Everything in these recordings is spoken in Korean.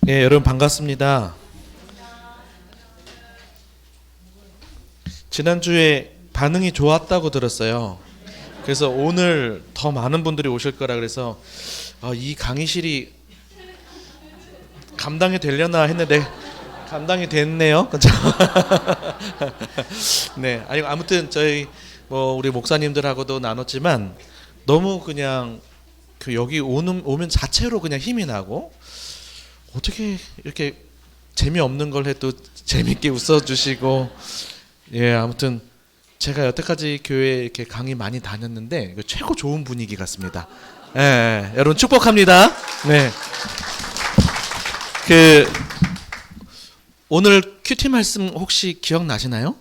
네, 여러분 반갑습니다. 지난주에 반응이 좋았다고 들었어요. 그래서 오늘 더 많은 분들이 오실 거라 그래서 이 강의실이 감당이 되려나 했는데 감당이 됐네요. 그렇죠? 네, 아니 아무튼 저희 우리 목사님들하고도 나눴지만 너무 그냥 여기 오면 자체로 그냥 힘이 나고 어떻게 이렇게 재미없는 걸 해도 재밌게 웃어주시고 아무튼 제가 여태까지 교회 이렇게 강의 많이 다녔는데 최고 좋은 분위기 같습니다. 여러분 축복합니다. 네. 오늘 큐티 말씀 혹시 기억나시나요?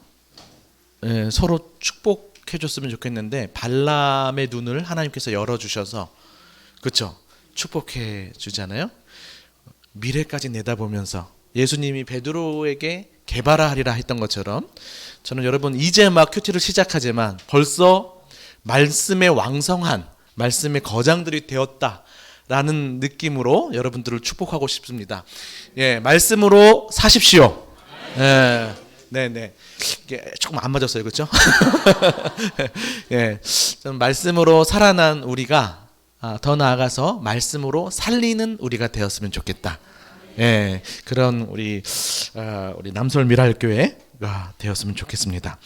서로 축복해줬으면 좋겠는데 발람의 눈을 하나님께서 열어주셔서 그렇죠? 축복해 주잖아요. 미래까지 내다보면서 예수님이 베드로에게 개발하리라 했던 것처럼 저는 여러분 이제 막 큐티를 시작하지만 벌써 말씀의 왕성한 말씀의 거장들이 되었다라는 느낌으로 여러분들을 축복하고 싶습니다. 말씀으로 사십시오. 네네. 이게 조금 안 맞았어요, 그렇죠? 저는 말씀으로 살아난 우리가 더 나아가서 말씀으로 살리는 우리가 되었으면 좋겠다. 그런 우리 남솔 미랄교회가 되었으면 좋겠습니다.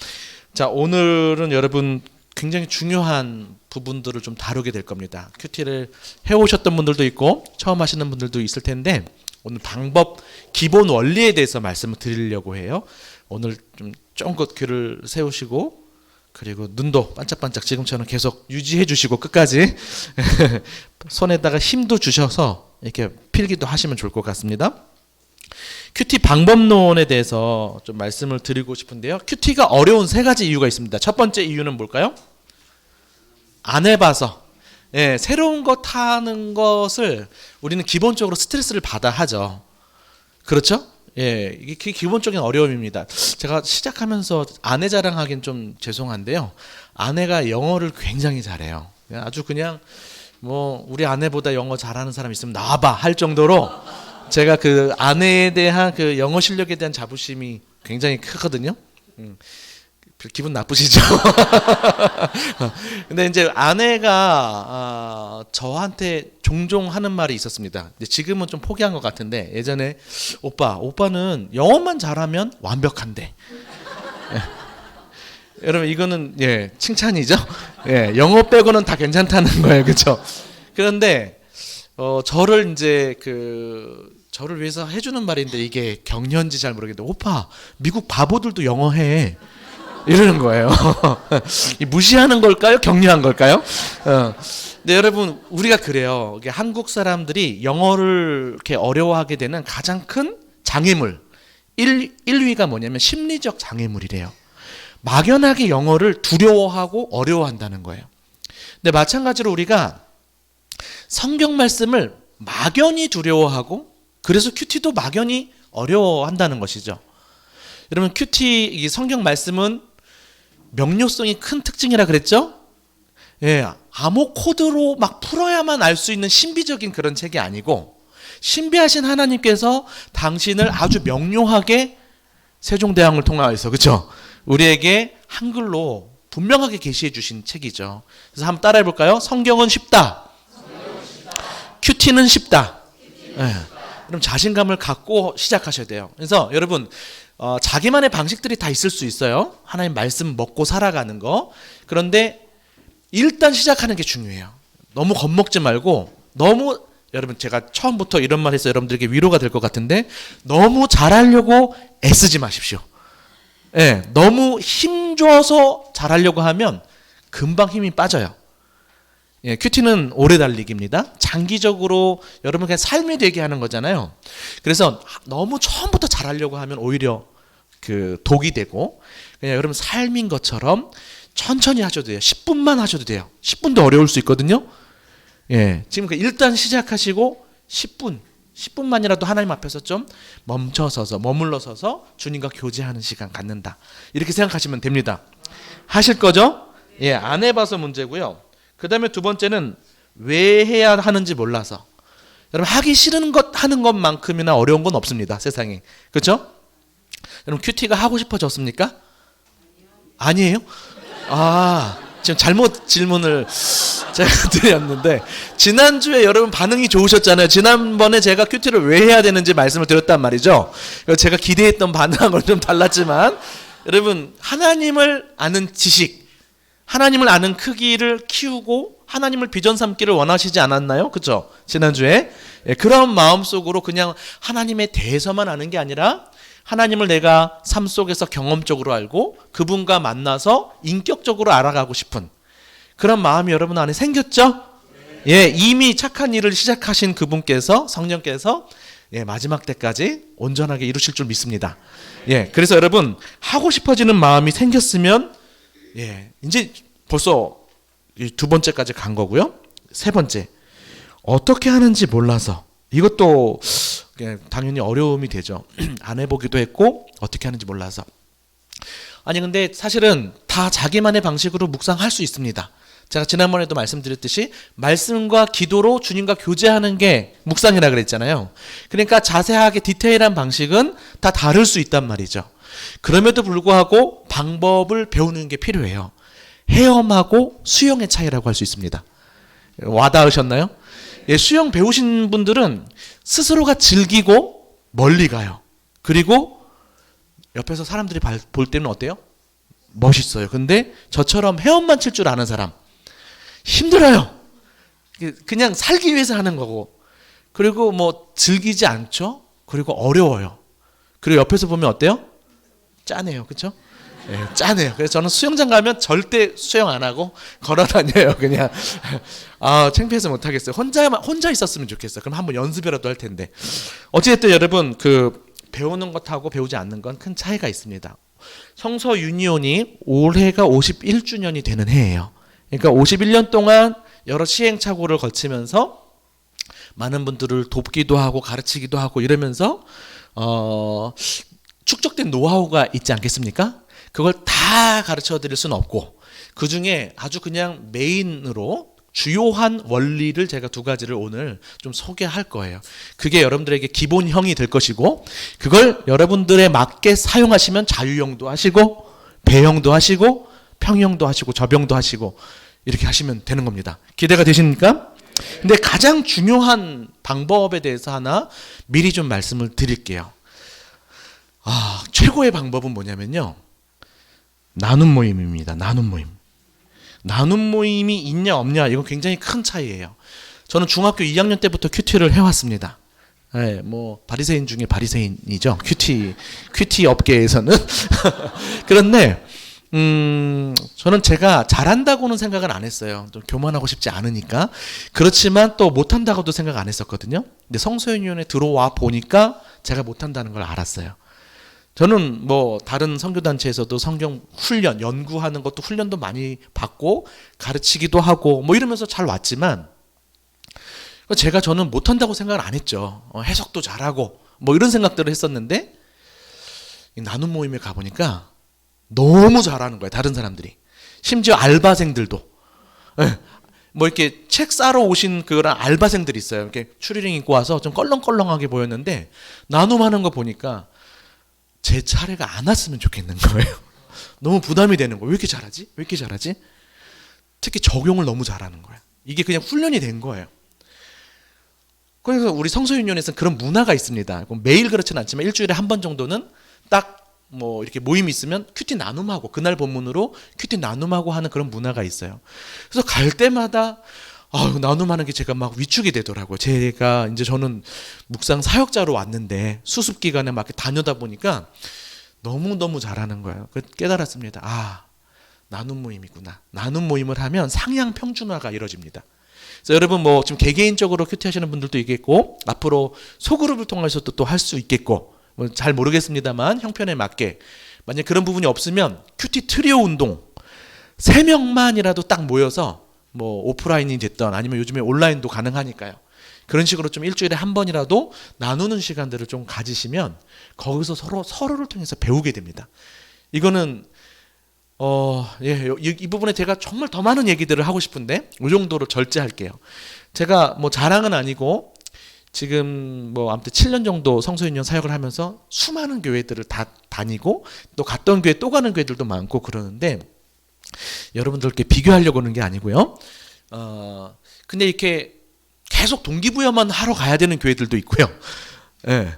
자, 오늘은 여러분 굉장히 중요한 부분들을 좀 다루게 될 겁니다. 큐티를 해오셨던 분들도 있고 처음 하시는 분들도 있을 텐데 오늘 방법, 기본 원리에 대해서 말씀을 드리려고 해요. 오늘 좀 쫑긋 귀를 세우시고 그리고 눈도 반짝반짝 지금처럼 계속 유지해 주시고 끝까지 손에다가 힘도 주셔서 이렇게 필기도 하시면 좋을 것 같습니다. 큐티 방법론에 대해서 좀 말씀을 드리고 싶은데요. 큐티가 어려운 세 가지 이유가 있습니다. 첫 번째 이유는 뭘까요? 안 해봐서. 새로운 것 하는 것을 우리는 기본적으로 스트레스를 받아 하죠. 그렇죠? 이게 기본적인 어려움입니다. 제가 시작하면서 아내 자랑하기는 좀 죄송한데요. 아내가 영어를 굉장히 잘해요. 아주 그냥 우리 아내보다 영어 잘하는 사람 있으면 나와봐 할 정도로 제가 그 아내에 대한 그 영어 실력에 대한 자부심이 굉장히 크거든요. 기분 나쁘시죠? 근데 이제 아내가 저한테 종종 하는 말이 있었습니다. 지금은 좀 포기한 것 같은데 예전에 오빠는 영어만 잘하면 완벽한데. 여러분 이거는 칭찬이죠? 영어 빼고는 다 괜찮다는 거예요, 그렇죠? 그런데 저를 이제 저를 위해서 해주는 말인데 이게 격려인지 잘 모르겠는데 오빠 미국 바보들도 영어 해. 이러는 거예요. 무시하는 걸까요? 격려한 걸까요? 근데 여러분 우리가 그래요. 한국 사람들이 영어를 이렇게 어려워하게 되는 가장 큰 장애물 1위가 뭐냐면 심리적 장애물이래요. 막연하게 영어를 두려워하고 어려워한다는 거예요. 근데 마찬가지로 우리가 성경 말씀을 막연히 두려워하고 그래서 큐티도 막연히 어려워한다는 것이죠. 여러분 큐티 이 성경 말씀은 명료성이 큰 특징이라 그랬죠? 암호 코드로 막 풀어야만 알 수 있는 신비적인 그런 책이 아니고 신비하신 하나님께서 당신을 아주 명료하게 세종대왕을 통하여서 그렇죠? 우리에게 한글로 분명하게 계시해 주신 책이죠. 그래서 한번 따라해 볼까요? 성경은 쉽다. 큐티는 쉽다. 그럼 자신감을 갖고 시작하셔야 돼요. 그래서 여러분 자기만의 방식들이 다 있을 수 있어요. 하나님 말씀 먹고 살아가는 거. 그런데 일단 시작하는 게 중요해요. 너무 겁먹지 말고 여러분 제가 처음부터 이런 말 해서 여러분들에게 위로가 될 것 같은데 너무 잘하려고 애쓰지 마십시오. 너무 힘줘서 잘하려고 하면 금방 힘이 빠져요. 큐티는 오래 달리기입니다. 장기적으로 여러분 그냥 삶이 되게 하는 거잖아요. 그래서 너무 처음부터 잘하려고 하면 오히려 독이 되고 그냥 여러분 삶인 것처럼 천천히 하셔도 돼요. 10분만 하셔도 돼요. 10분도 어려울 수 있거든요. 지금 일단 시작하시고 10분만이라도 하나님 앞에서 좀 머물러 서서 주님과 교제하는 시간 갖는다. 이렇게 생각하시면 됩니다. 하실 거죠? 안 해봐서 문제고요. 그 다음에 두 번째는 왜 해야 하는지 몰라서 여러분 하기 싫은 것 하는 것만큼이나 어려운 건 없습니다. 세상에. 그렇죠? 여러분 큐티가 하고 싶어졌습니까? 아니에요? 지금 잘못 질문을 제가 드렸는데 지난주에 여러분 반응이 좋으셨잖아요. 지난번에 제가 큐티를 왜 해야 되는지 말씀을 드렸단 말이죠. 제가 기대했던 반응하고는 좀 달랐지만 여러분 하나님을 아는 지식, 하나님을 아는 크기를 키우고 하나님을 비전 삼기를 원하시지 않았나요? 그렇죠? 지난주에 그런 마음속으로 그냥 하나님에 대해서만 아는 게 아니라 하나님을 내가 삶 속에서 경험적으로 알고 그분과 만나서 인격적으로 알아가고 싶은 그런 마음이 여러분 안에 생겼죠? 예, 이미 착한 일을 시작하신 그분께서 성령께서 마지막 때까지 온전하게 이루실 줄 믿습니다. 예, 그래서 여러분 하고 싶어지는 마음이 생겼으면 이제 벌써 두 번째까지 간 거고요. 세 번째, 어떻게 하는지 몰라서 이것도 당연히 어려움이 되죠. 안 해보기도 했고 어떻게 하는지 몰라서. 아니 근데 사실은 다 자기만의 방식으로 묵상할 수 있습니다. 제가 지난번에도 말씀드렸듯이 말씀과 기도로 주님과 교제하는 게 묵상이라 그랬잖아요. 그러니까 자세하게 디테일한 방식은 다 다를 수 있단 말이죠. 그럼에도 불구하고 방법을 배우는 게 필요해요. 헤엄하고 수영의 차이라고 할 수 있습니다. 와닿으셨나요? 수영 배우신 분들은 스스로가 즐기고 멀리 가요. 그리고 옆에서 사람들이 볼 때는 어때요? 멋있어요. 근데 저처럼 헤엄만 칠 줄 아는 사람 힘들어요. 그냥 살기 위해서 하는 거고, 그리고 뭐 즐기지 않죠. 그리고 어려워요. 그리고 옆에서 보면 어때요? 짠해요. 그렇죠? 짠해요. 그래서 저는 수영장 가면 절대 수영 안 하고 걸어 다녀요. 그냥 창피해서 못 하겠어요. 혼자 있었으면 좋겠어요. 그럼 한번 연습이라도 할 텐데. 어쨌든 여러분 배우는 것하고 배우지 않는 건 큰 차이가 있습니다. 성서 유니온이 올해가 51주년이 되는 해예요. 그러니까 51년 동안 여러 시행착오를 거치면서 많은 분들을 돕기도 하고 가르치기도 하고 이러면서 축적된 노하우가 있지 않겠습니까? 그걸 다 가르쳐 드릴 수는 없고 그 중에 아주 그냥 메인으로 주요한 원리를 제가 두 가지를 오늘 좀 소개할 거예요. 그게 여러분들에게 기본형이 될 것이고 그걸 여러분들에 맞게 사용하시면 자유형도 하시고 배형도 하시고 평형도 하시고 저병도 하시고 이렇게 하시면 되는 겁니다. 기대가 되십니까? 근데 가장 중요한 방법에 대해서 하나 미리 좀 말씀을 드릴게요. 최고의 방법은 뭐냐면요. 나눔 모임입니다. 나눔 모임. 나눔 모임이 있냐 없냐 이건 굉장히 큰 차이예요. 저는 중학교 2학년 때부터 큐티를 해왔습니다. 뭐 바리새인 중에 바리새인이죠. 큐티 업계에서는. 그런데 저는 제가 잘한다고는 생각은 안 했어요. 좀 교만하고 싶지 않으니까. 그렇지만 또 못한다고도 생각 안 했었거든요. 근데 성서연위원회 들어와 보니까 제가 못한다는 걸 알았어요. 저는 뭐 다른 선교단체에서도 성경 훈련, 연구하는 것도 훈련도 많이 받고 가르치기도 하고 뭐 이러면서 잘 왔지만 저는 못한다고 생각을 안 했죠. 해석도 잘하고 뭐 이런 생각들을 했었는데 나눔 모임에 가보니까 너무 잘하는 거예요. 다른 사람들이. 심지어 알바생들도. 뭐 이렇게 책 사러 오신 그런 알바생들이 있어요. 이렇게 추리닝 입고 와서 좀 껄렁껄렁하게 보였는데 나눔하는 거 보니까 제 차례가 안 왔으면 좋겠는 거예요. 너무 부담이 되는 거예요. 왜 이렇게 잘하지? 왜 이렇게 잘하지? 특히 적용을 너무 잘하는 거예요. 이게 그냥 훈련이 된 거예요. 그래서 우리 성서윤연에서는 그런 문화가 있습니다. 매일 그렇지는 않지만 일주일에 한 번 정도는 딱 뭐 이렇게 모임이 있으면 큐티 나눔하고 그날 본문으로 큐티 나눔하고 하는 그런 문화가 있어요. 그래서 갈 때마다 나눔하는 게 제가 막 위축이 되더라고요. 제가 이제 저는 묵상 사역자로 왔는데 수습 기간에 막 다녀다 보니까 너무 잘하는 거예요. 깨달았습니다. 나눔 모임이구나. 나눔 모임을 하면 상향 평준화가 이루어집니다. 그래서 여러분 뭐 지금 개개인적으로 큐티 하시는 분들도 있겠고 앞으로 소그룹을 통해서도 또 할 수 있겠고 뭐 잘 모르겠습니다만 형편에 맞게 만약 그런 부분이 없으면 큐티 트리오 운동 3명만이라도 딱 모여서 뭐 오프라인이 됐던 아니면 요즘에 온라인도 가능하니까요. 그런 식으로 좀 일주일에 한 번이라도 나누는 시간들을 좀 가지시면 거기서 서로를 통해서 배우게 됩니다. 이거는 이 부분에 제가 정말 더 많은 얘기들을 하고 싶은데 이 정도로 절제할게요. 제가 뭐 자랑은 아니고 지금 뭐 아무튼 7년 정도 성소유년 사역을 하면서 수많은 교회들을 다 다니고 또 갔던 교회 또 가는 교회들도 많고 그러는데 여러분들께 비교하려고 하는 게 아니고요. 근데 이렇게 계속 동기부여만 하러 가야 되는 교회들도 있고요. 예.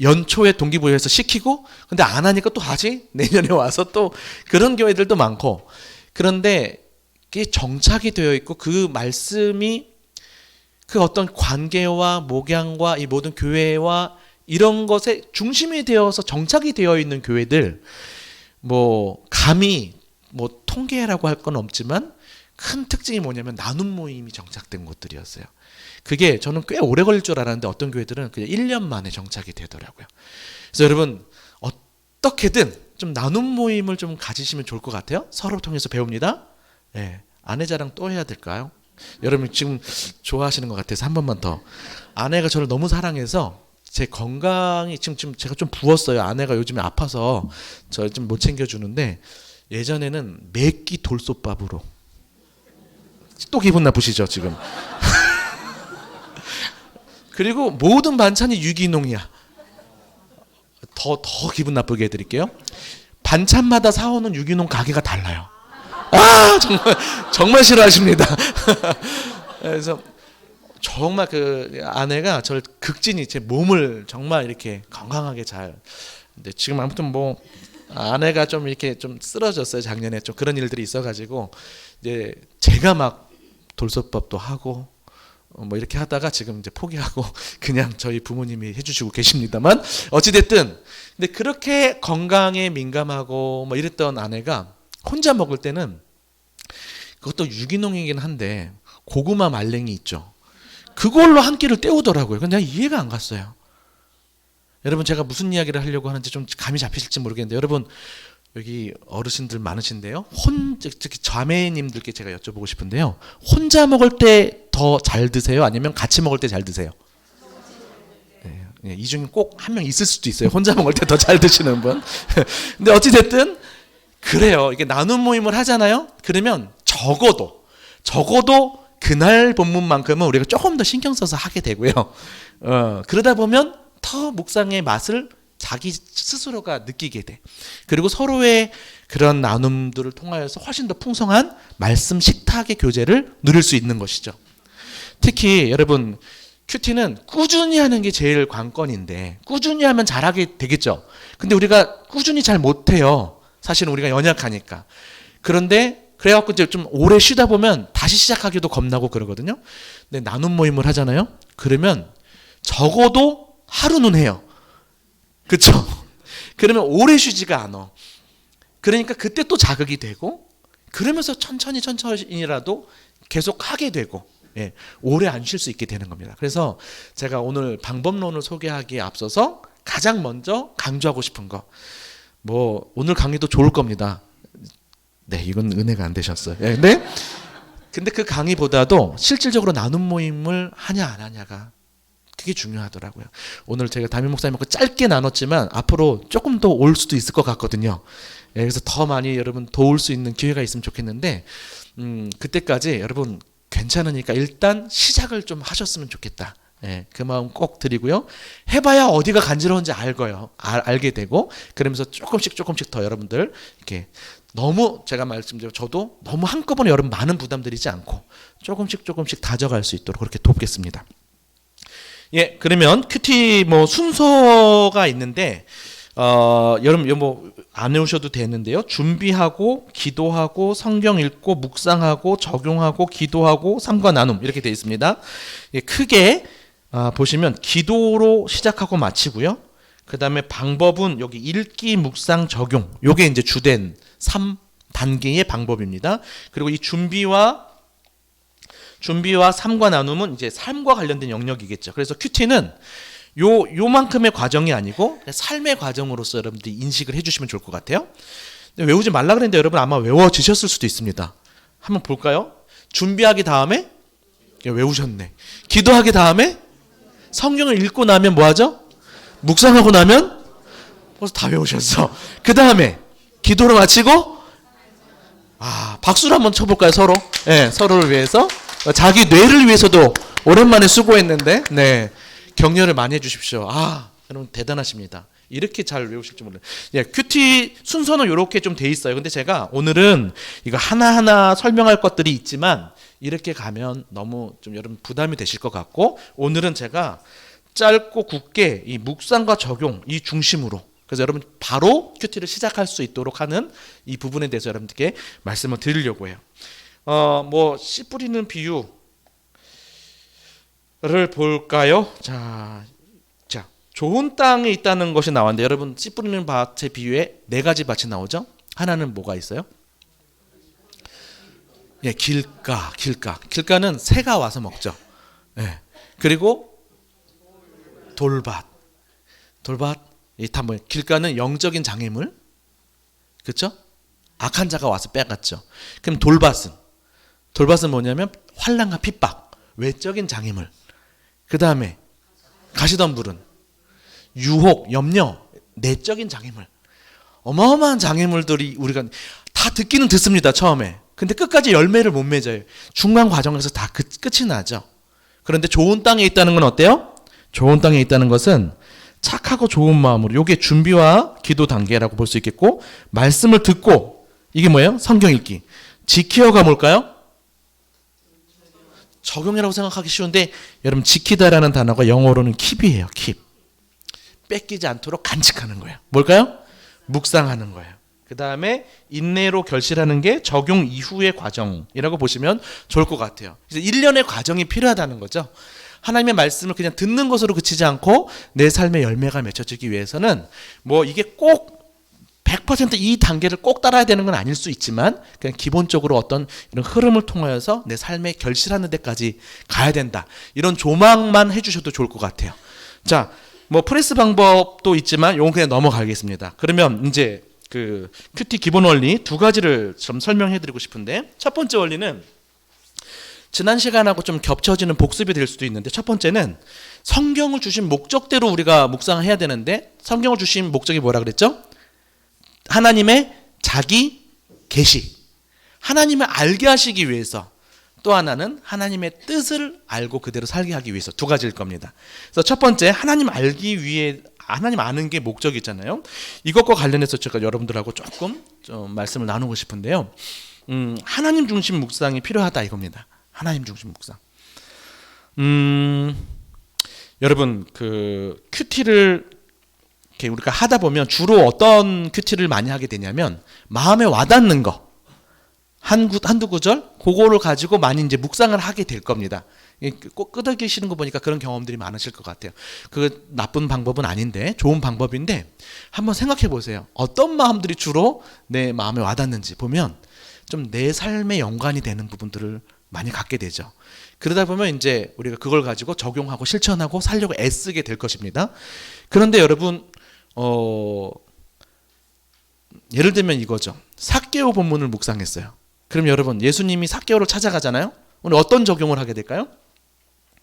연초에 동기부여해서 시키고 근데 안 하니까 또 하지? 내년에 와서 또 그런 교회들도 많고 그런데 이게 정착이 되어 있고 그 말씀이 그 어떤 관계와 목양과 이 모든 교회와 이런 것에 중심이 되어서 정착이 되어 있는 교회들 뭐 감히 뭐 통계라고 할 건 없지만 큰 특징이 뭐냐면 나눔 모임이 정착된 곳들이었어요. 그게 저는 꽤 오래 걸릴 줄 알았는데 어떤 교회들은 그냥 1년 만에 정착이 되더라고요. 그래서 여러분 어떻게든 좀 나눔 모임을 좀 가지시면 좋을 것 같아요. 서로 통해서 배웁니다. 네. 아내 자랑 또 해야 될까요? 여러분 지금 좋아하시는 것 같아서 한 번만 더. 아내가 저를 너무 사랑해서 제 건강이 지금 제가 좀 부었어요. 아내가 요즘에 아파서 저 좀 못 챙겨주는데 예전에는 매끼 돌솥밥으로 또 기분 나쁘시죠 지금. 그리고 모든 반찬이 유기농이야. 더 기분 나쁘게 해드릴게요. 반찬마다 사오는 유기농 가게가 달라요. 아 정말 싫어하십니다. 그래서 정말 그 아내가 저를 극진히 제 몸을 정말 이렇게 건강하게 잘. 근데 지금 아무튼 뭐 아내가 좀 이렇게 좀 쓰러졌어요. 작년에 좀 그런 일들이 있어가지고 이제 제가 막 돌솥밥도 하고 뭐 이렇게 하다가 지금 이제 포기하고 그냥 저희 부모님이 해주시고 계십니다만 어찌됐든 근데 그렇게 건강에 민감하고 뭐 이랬던 아내가 혼자 먹을 때는 그것도 유기농이긴 한데 고구마 말랭이 있죠. 그걸로 한 끼를 때우더라고요. 근데 내가 이해가 안 갔어요. 여러분 제가 무슨 이야기를 하려고 하는지 좀 감이 잡히실지 모르겠는데 여러분 여기 어르신들 많으신데요. 특히 자매님들께 제가 여쭤보고 싶은데요. 혼자 먹을 때 더 잘 드세요? 아니면 같이 먹을 때 잘 드세요? 네, 이 중에 꼭 한 명 있을 수도 있어요. 혼자 먹을 때 더 잘 드시는 분. 근데 어찌됐든 그래요. 이게 나눔 모임을 하잖아요. 그러면 적어도 그날 본문만큼은 우리가 조금 더 신경 써서 하게 되고요. 그러다 보면 더 묵상의 맛을 자기 스스로가 느끼게 돼. 그리고 서로의 그런 나눔들을 통하여서 훨씬 더 풍성한 말씀 식탁의 교제를 누릴 수 있는 것이죠. 특히 여러분 큐티는 꾸준히 하는 게 제일 관건인데 꾸준히 하면 잘하게 되겠죠. 근데 우리가 꾸준히 잘 못해요. 사실은 우리가 연약하니까. 그런데 그래갖고 이제 좀 오래 쉬다 보면 다시 시작하기도 겁나고 그러거든요. 근데 나눔 모임을 하잖아요. 그러면 적어도 하루는 해요. 그렇죠? 그러면 오래 쉬지가 않아. 그러니까 그때 또 자극이 되고 그러면서 천천히라도 계속 하게 되고 예, 오래 안 쉴 수 있게 되는 겁니다. 그래서 제가 오늘 방법론을 소개하기에 앞서서 가장 먼저 강조하고 싶은 거 뭐 오늘 강의도 좋을 겁니다. 네, 이건 은혜가 안 되셨어요. 예, 근데 그 강의보다도 실질적으로 나눔 모임을 하냐 안 하냐가 그게 중요하더라고요. 오늘 제가 담임 목사님하고 짧게 나눴지만 앞으로 조금 더 올 수도 있을 것 같거든요. 예, 그래서 더 많이 여러분 도울 수 있는 기회가 있으면 좋겠는데 그때까지 여러분 괜찮으니까 일단 시작을 좀 하셨으면 좋겠다. 예, 그 마음 꼭 드리고요. 해봐야 어디가 간지러운지 알게 되고 그러면서 조금씩 더 여러분들 이렇게 너무 제가 말씀드린 저도 너무 한꺼번에 여러분 많은 부담 드리지 않고 조금씩 다져갈 수 있도록 그렇게 돕겠습니다. 예, 그러면 큐티 뭐 순서가 있는데 여러분 뭐 안 외우셔도 되는데요. 준비하고 기도하고 성경 읽고 묵상하고 적용하고 기도하고 삶과 나눔 이렇게 되어 있습니다. 예, 크게 보시면 기도로 시작하고 마치고요. 그 다음에 방법은 여기 읽기, 묵상, 적용 요게 이제 주된 3단계의 방법입니다. 그리고 이 준비와 삶과 나눔은 이제 삶과 관련된 영역이겠죠. 그래서 큐티는 요만큼의 과정이 아니고 삶의 과정으로서 여러분들이 인식을 해주시면 좋을 것 같아요. 외우지 말라 그랬는데 여러분 아마 외워지셨을 수도 있습니다. 한번 볼까요? 준비하기 다음에 외우셨네. 기도하기 다음에 성경을 읽고 나면 뭐하죠? 묵상하고 나면 벌써 다 외우셨어. 그 다음에 기도를 마치고 박수를 한번 쳐볼까요? 서로? 네, 서로를 위해서 자기 뇌를 위해서도 오랜만에 수고했는데 네. 격려를 많이 해주십시오. 아, 여러분 대단하십니다. 이렇게 잘 외우실 줄 몰라요. 예, 큐티 순서는 이렇게 좀 돼 있어요. 근데 제가 오늘은 이거 하나하나 설명할 것들이 있지만 이렇게 가면 너무 좀 여러분 부담이 되실 것 같고, 오늘은 제가 짧고 굵게 이 묵상과 적용 이 중심으로, 그래서 여러분 바로 큐티를 시작할 수 있도록 하는 이 부분에 대해서 여러분들께 말씀을 드리려고 해요. 뭐 씨 뿌리는 비유를 볼까요? 자, 좋은 땅에 있다는 것이 나왔는데, 여러분 씨 뿌리는 밭의 비유에 네 가지 밭이 나오죠. 하나는 뭐가 있어요? 예, 길가는 새가 와서 먹죠. 예. 그리고 돌밭, 다 뭐예요? 길가는 영적인 장애물, 그렇죠? 악한 자가 와서 빼갔죠. 그럼 돌밭은 뭐냐면 환난과 핍박, 외적인 장애물. 그 다음에 가시덤불은 유혹, 염려, 내적인 장애물. 어마어마한 장애물들이 우리가 다 듣기는 듣습니다, 처음에. 근데 끝까지 열매를 못 맺어요. 중간 과정에서 다 끝이 나죠. 그런데 좋은 땅에 있다는 건 어때요? 좋은 땅에 있다는 것은 착하고 좋은 마음으로, 이게 준비와 기도 단계라고 볼 수 있겠고, 말씀을 듣고, 이게 뭐예요? 성경 읽기. 지키어가 뭘까요? 적용이라고 생각하기 쉬운데, 여러분 지키다라는 단어가 영어로는 keep이에요. keep. 뺏기지 않도록 간직하는 거예요. 뭘까요? 묵상하는 거예요. 그 다음에 인내로 결실하는 게 적용 이후의 과정이라고 보시면 좋을 것 같아요. 그래서 1년의 과정이 필요하다는 거죠. 하나님의 말씀을 그냥 듣는 것으로 그치지 않고 내 삶의 열매가 맺혀지기 위해서는 뭐 이게 꼭 100%이 단계를 꼭 따라야 되는 건 아닐 수 있지만, 그냥 기본적으로 어떤 이런 흐름을 통하여서 내 삶에 결실하는 데까지 가야 된다. 이런 조망만 해주셔도 좋을 것 같아요. 자, 뭐 프레스 방법도 있지만 이건 그냥 넘어가겠습니다. 그러면 이제 그 큐티 기본 원리 두 가지를 좀 설명해드리고 싶은데, 첫 번째 원리는 지난 시간하고 좀 겹쳐지는 복습이 될 수도 있는데, 첫 번째는 성경을 주신 목적대로 우리가 묵상을 해야 되는데, 성경을 주신 목적이 뭐라 그랬죠? 하나님의 자기 계시, 하나님을 알게 하시기 위해서, 또 하나는 하나님의 뜻을 알고 그대로 살게 하기 위해서, 두 가지일 겁니다. 그래서 첫 번째, 하나님 알기 위해, 하나님 아는 게 목적이잖아요. 이것과 관련해서 제가 여러분들하고 조금 좀 말씀을 나누고 싶은데요. 하나님 중심 묵상이 필요하다 이겁니다. 하나님 중심 묵상. 여러분 그 큐티를 이렇게 우리가 하다 보면 주로 어떤 큐티를 많이 하게 되냐면, 마음에 와닿는 거 한두 구절 그거를 가지고 많이 이제 묵상을 하게 될 겁니다. 꼭 끄덕이시는 거 보니까 그런 경험들이 많으실 것 같아요. 그 나쁜 방법은 아닌데 좋은 방법인데, 한번 생각해 보세요. 어떤 마음들이 주로 내 마음에 와닿는지 보면 좀 내 삶에 연관이 되는 부분들을 많이 갖게 되죠. 그러다 보면 이제 우리가 그걸 가지고 적용하고 실천하고 살려고 애쓰게 될 것입니다. 그런데 여러분 예를 들면 이거죠. 삭개오 본문을 묵상했어요. 그럼 여러분 예수님이 삭개오를 찾아가잖아요. 오늘 어떤 적용을 하게 될까요?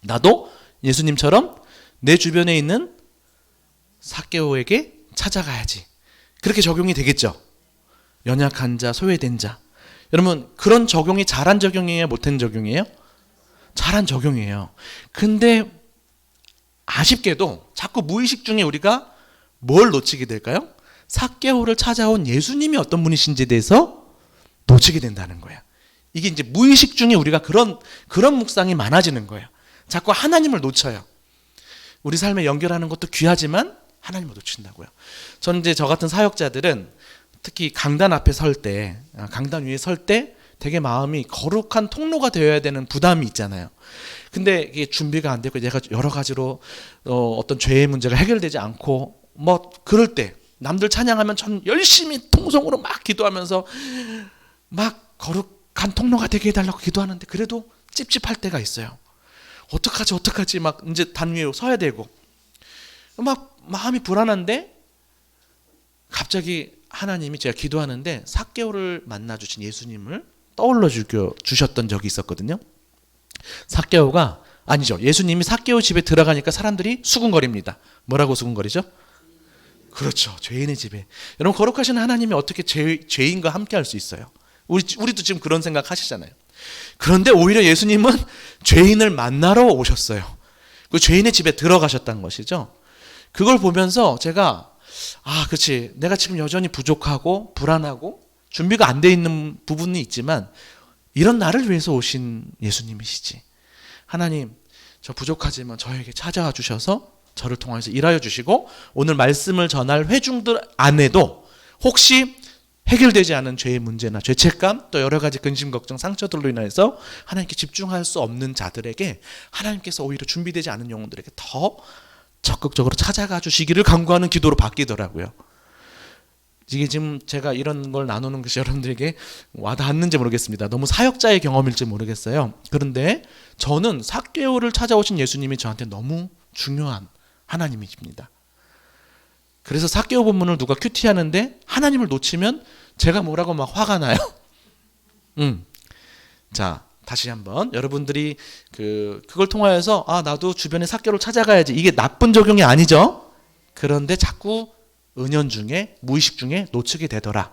나도 예수님처럼 내 주변에 있는 삭개오에게 찾아가야지. 그렇게 적용이 되겠죠. 연약한 자, 소외된 자. 여러분 그런 적용이 잘한 적용이에요? 못한 적용이에요? 잘한 적용이에요. 근데 아쉽게도 자꾸 무의식 중에 우리가 뭘 놓치게 될까요? 삭개오를 찾아온 예수님이 어떤 분이신지에 대해서 놓치게 된다는 거예요. 이게 이제 무의식 중에 우리가 그런 묵상이 많아지는 거예요. 자꾸 하나님을 놓쳐요. 우리 삶에 연결하는 것도 귀하지만 하나님을 놓친다고요. 저는 이제 저 같은 사역자들은 특히 강단 앞에 설 때, 강단 위에 설 때 되게 마음이 거룩한 통로가 되어야 되는 부담이 있잖아요. 근데 이게 준비가 안 되고 내가 여러 가지로 어떤 죄의 문제가 해결되지 않고 뭐 그럴 때 남들 찬양하면 전 열심히 통성으로 막 기도하면서 막 거룩한 통로가 되게 해달라고 기도하는데 그래도 찝찝할 때가 있어요. 어떡하지 막 이제 단 위에 서야 되고 막 마음이 불안한데 갑자기 하나님이 제가 기도하는데 삭개오를 만나주신 예수님을 떠올려 주셨던 적이 있었거든요. 삭개오가 아니죠. 예수님이 삭개오 집에 들어가니까 사람들이 수군거립니다. 뭐라고 수군거리죠? 그렇죠. 죄인의 집에. 여러분 거룩하신 하나님이 어떻게 죄인과 함께 할 수 있어요? 우리도 지금 그런 생각 하시잖아요. 그런데 오히려 예수님은 죄인을 만나러 오셨어요. 그 죄인의 집에 들어가셨다는 것이죠. 그걸 보면서 제가 그렇지, 내가 지금 여전히 부족하고 불안하고 준비가 안 돼 있는 부분이 있지만 이런 나를 위해서 오신 예수님이시지. 하나님, 저 부족하지만 저에게 찾아와 주셔서 저를 통해서 일하여 주시고 오늘 말씀을 전할 회중들 안에도 혹시 해결되지 않은 죄의 문제나 죄책감, 또 여러 가지 근심, 걱정, 상처들로 인해서 하나님께 집중할 수 없는 자들에게 하나님께서 오히려 준비되지 않은 영혼들에게 더 적극적으로 찾아가 주시기를 간구하는 기도로 바뀌더라고요. 이게 지금 제가 이런 걸 나누는 것이 여러분들에게 와닿았는지 모르겠습니다. 너무 사역자의 경험일지 모르겠어요. 그런데 저는 삭개오를 찾아오신 예수님이 저한테 너무 중요한 하나님이십니다. 그래서 삭개오 본문을 누가 큐티하는데 하나님을 놓치면 제가 뭐라고 막 화가 나요. 자, 다시 한번 여러분들이 그걸 통하여서 나도 주변에 삭개오를 찾아가야지, 이게 나쁜 적용이 아니죠. 그런데 자꾸 은연중에, 무의식 중에 놓치게 되더라.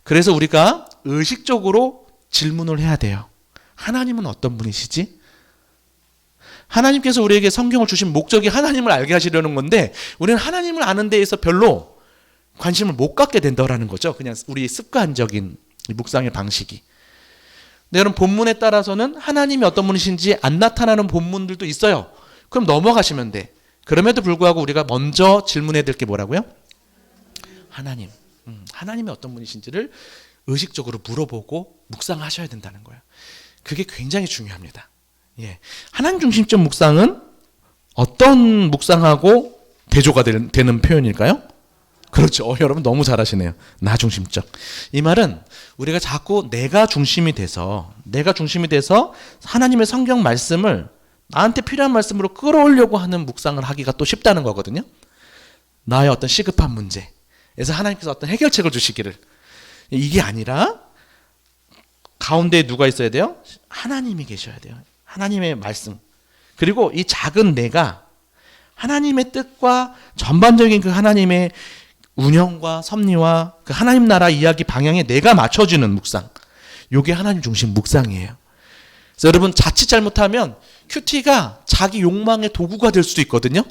그래서 우리가 의식적으로 질문을 해야 돼요. 하나님은 어떤 분이시지? 하나님께서 우리에게 성경을 주신 목적이 하나님을 알게 하시려는 건데 우리는 하나님을 아는 데에서 별로 관심을 못 갖게 된다라는 거죠. 그냥 우리 습관적인 묵상의 방식이. 근데 여러분, 본문에 따라서는 하나님이 어떤 분이신지 안 나타나는 본문들도 있어요. 그럼 넘어가시면 돼. 그럼에도 불구하고 우리가 먼저 질문해야 될 게 뭐라고요? 하나님이 어떤 분이신지를 의식적으로 물어보고 묵상하셔야 된다는 거예요. 그게 굉장히 중요합니다. 예. 하나님 중심적 묵상은 어떤 묵상하고 대조가 되는 표현일까요? 그렇죠. 여러분 너무 잘하시네요. 나 중심적. 이 말은 우리가 자꾸 내가 중심이 돼서 하나님의 성경 말씀을 나한테 필요한 말씀으로 끌어오려고 하는 묵상을 하기가 또 쉽다는 거거든요. 나의 어떤 시급한 문제에서 하나님께서 어떤 해결책을 주시기를. 이게 아니라 가운데에 누가 있어야 돼요? 하나님이 계셔야 돼요. 하나님의 말씀. 그리고 이 작은 내가 하나님의 뜻과 전반적인 그 하나님의 운영과 섭리와 그 하나님 나라 이야기 방향에 내가 맞춰주는 묵상. 이게 하나님 중심 묵상이에요. 그래서 여러분, 자칫 잘못하면 큐티가 자기 욕망의 도구가 될 수도 있거든요.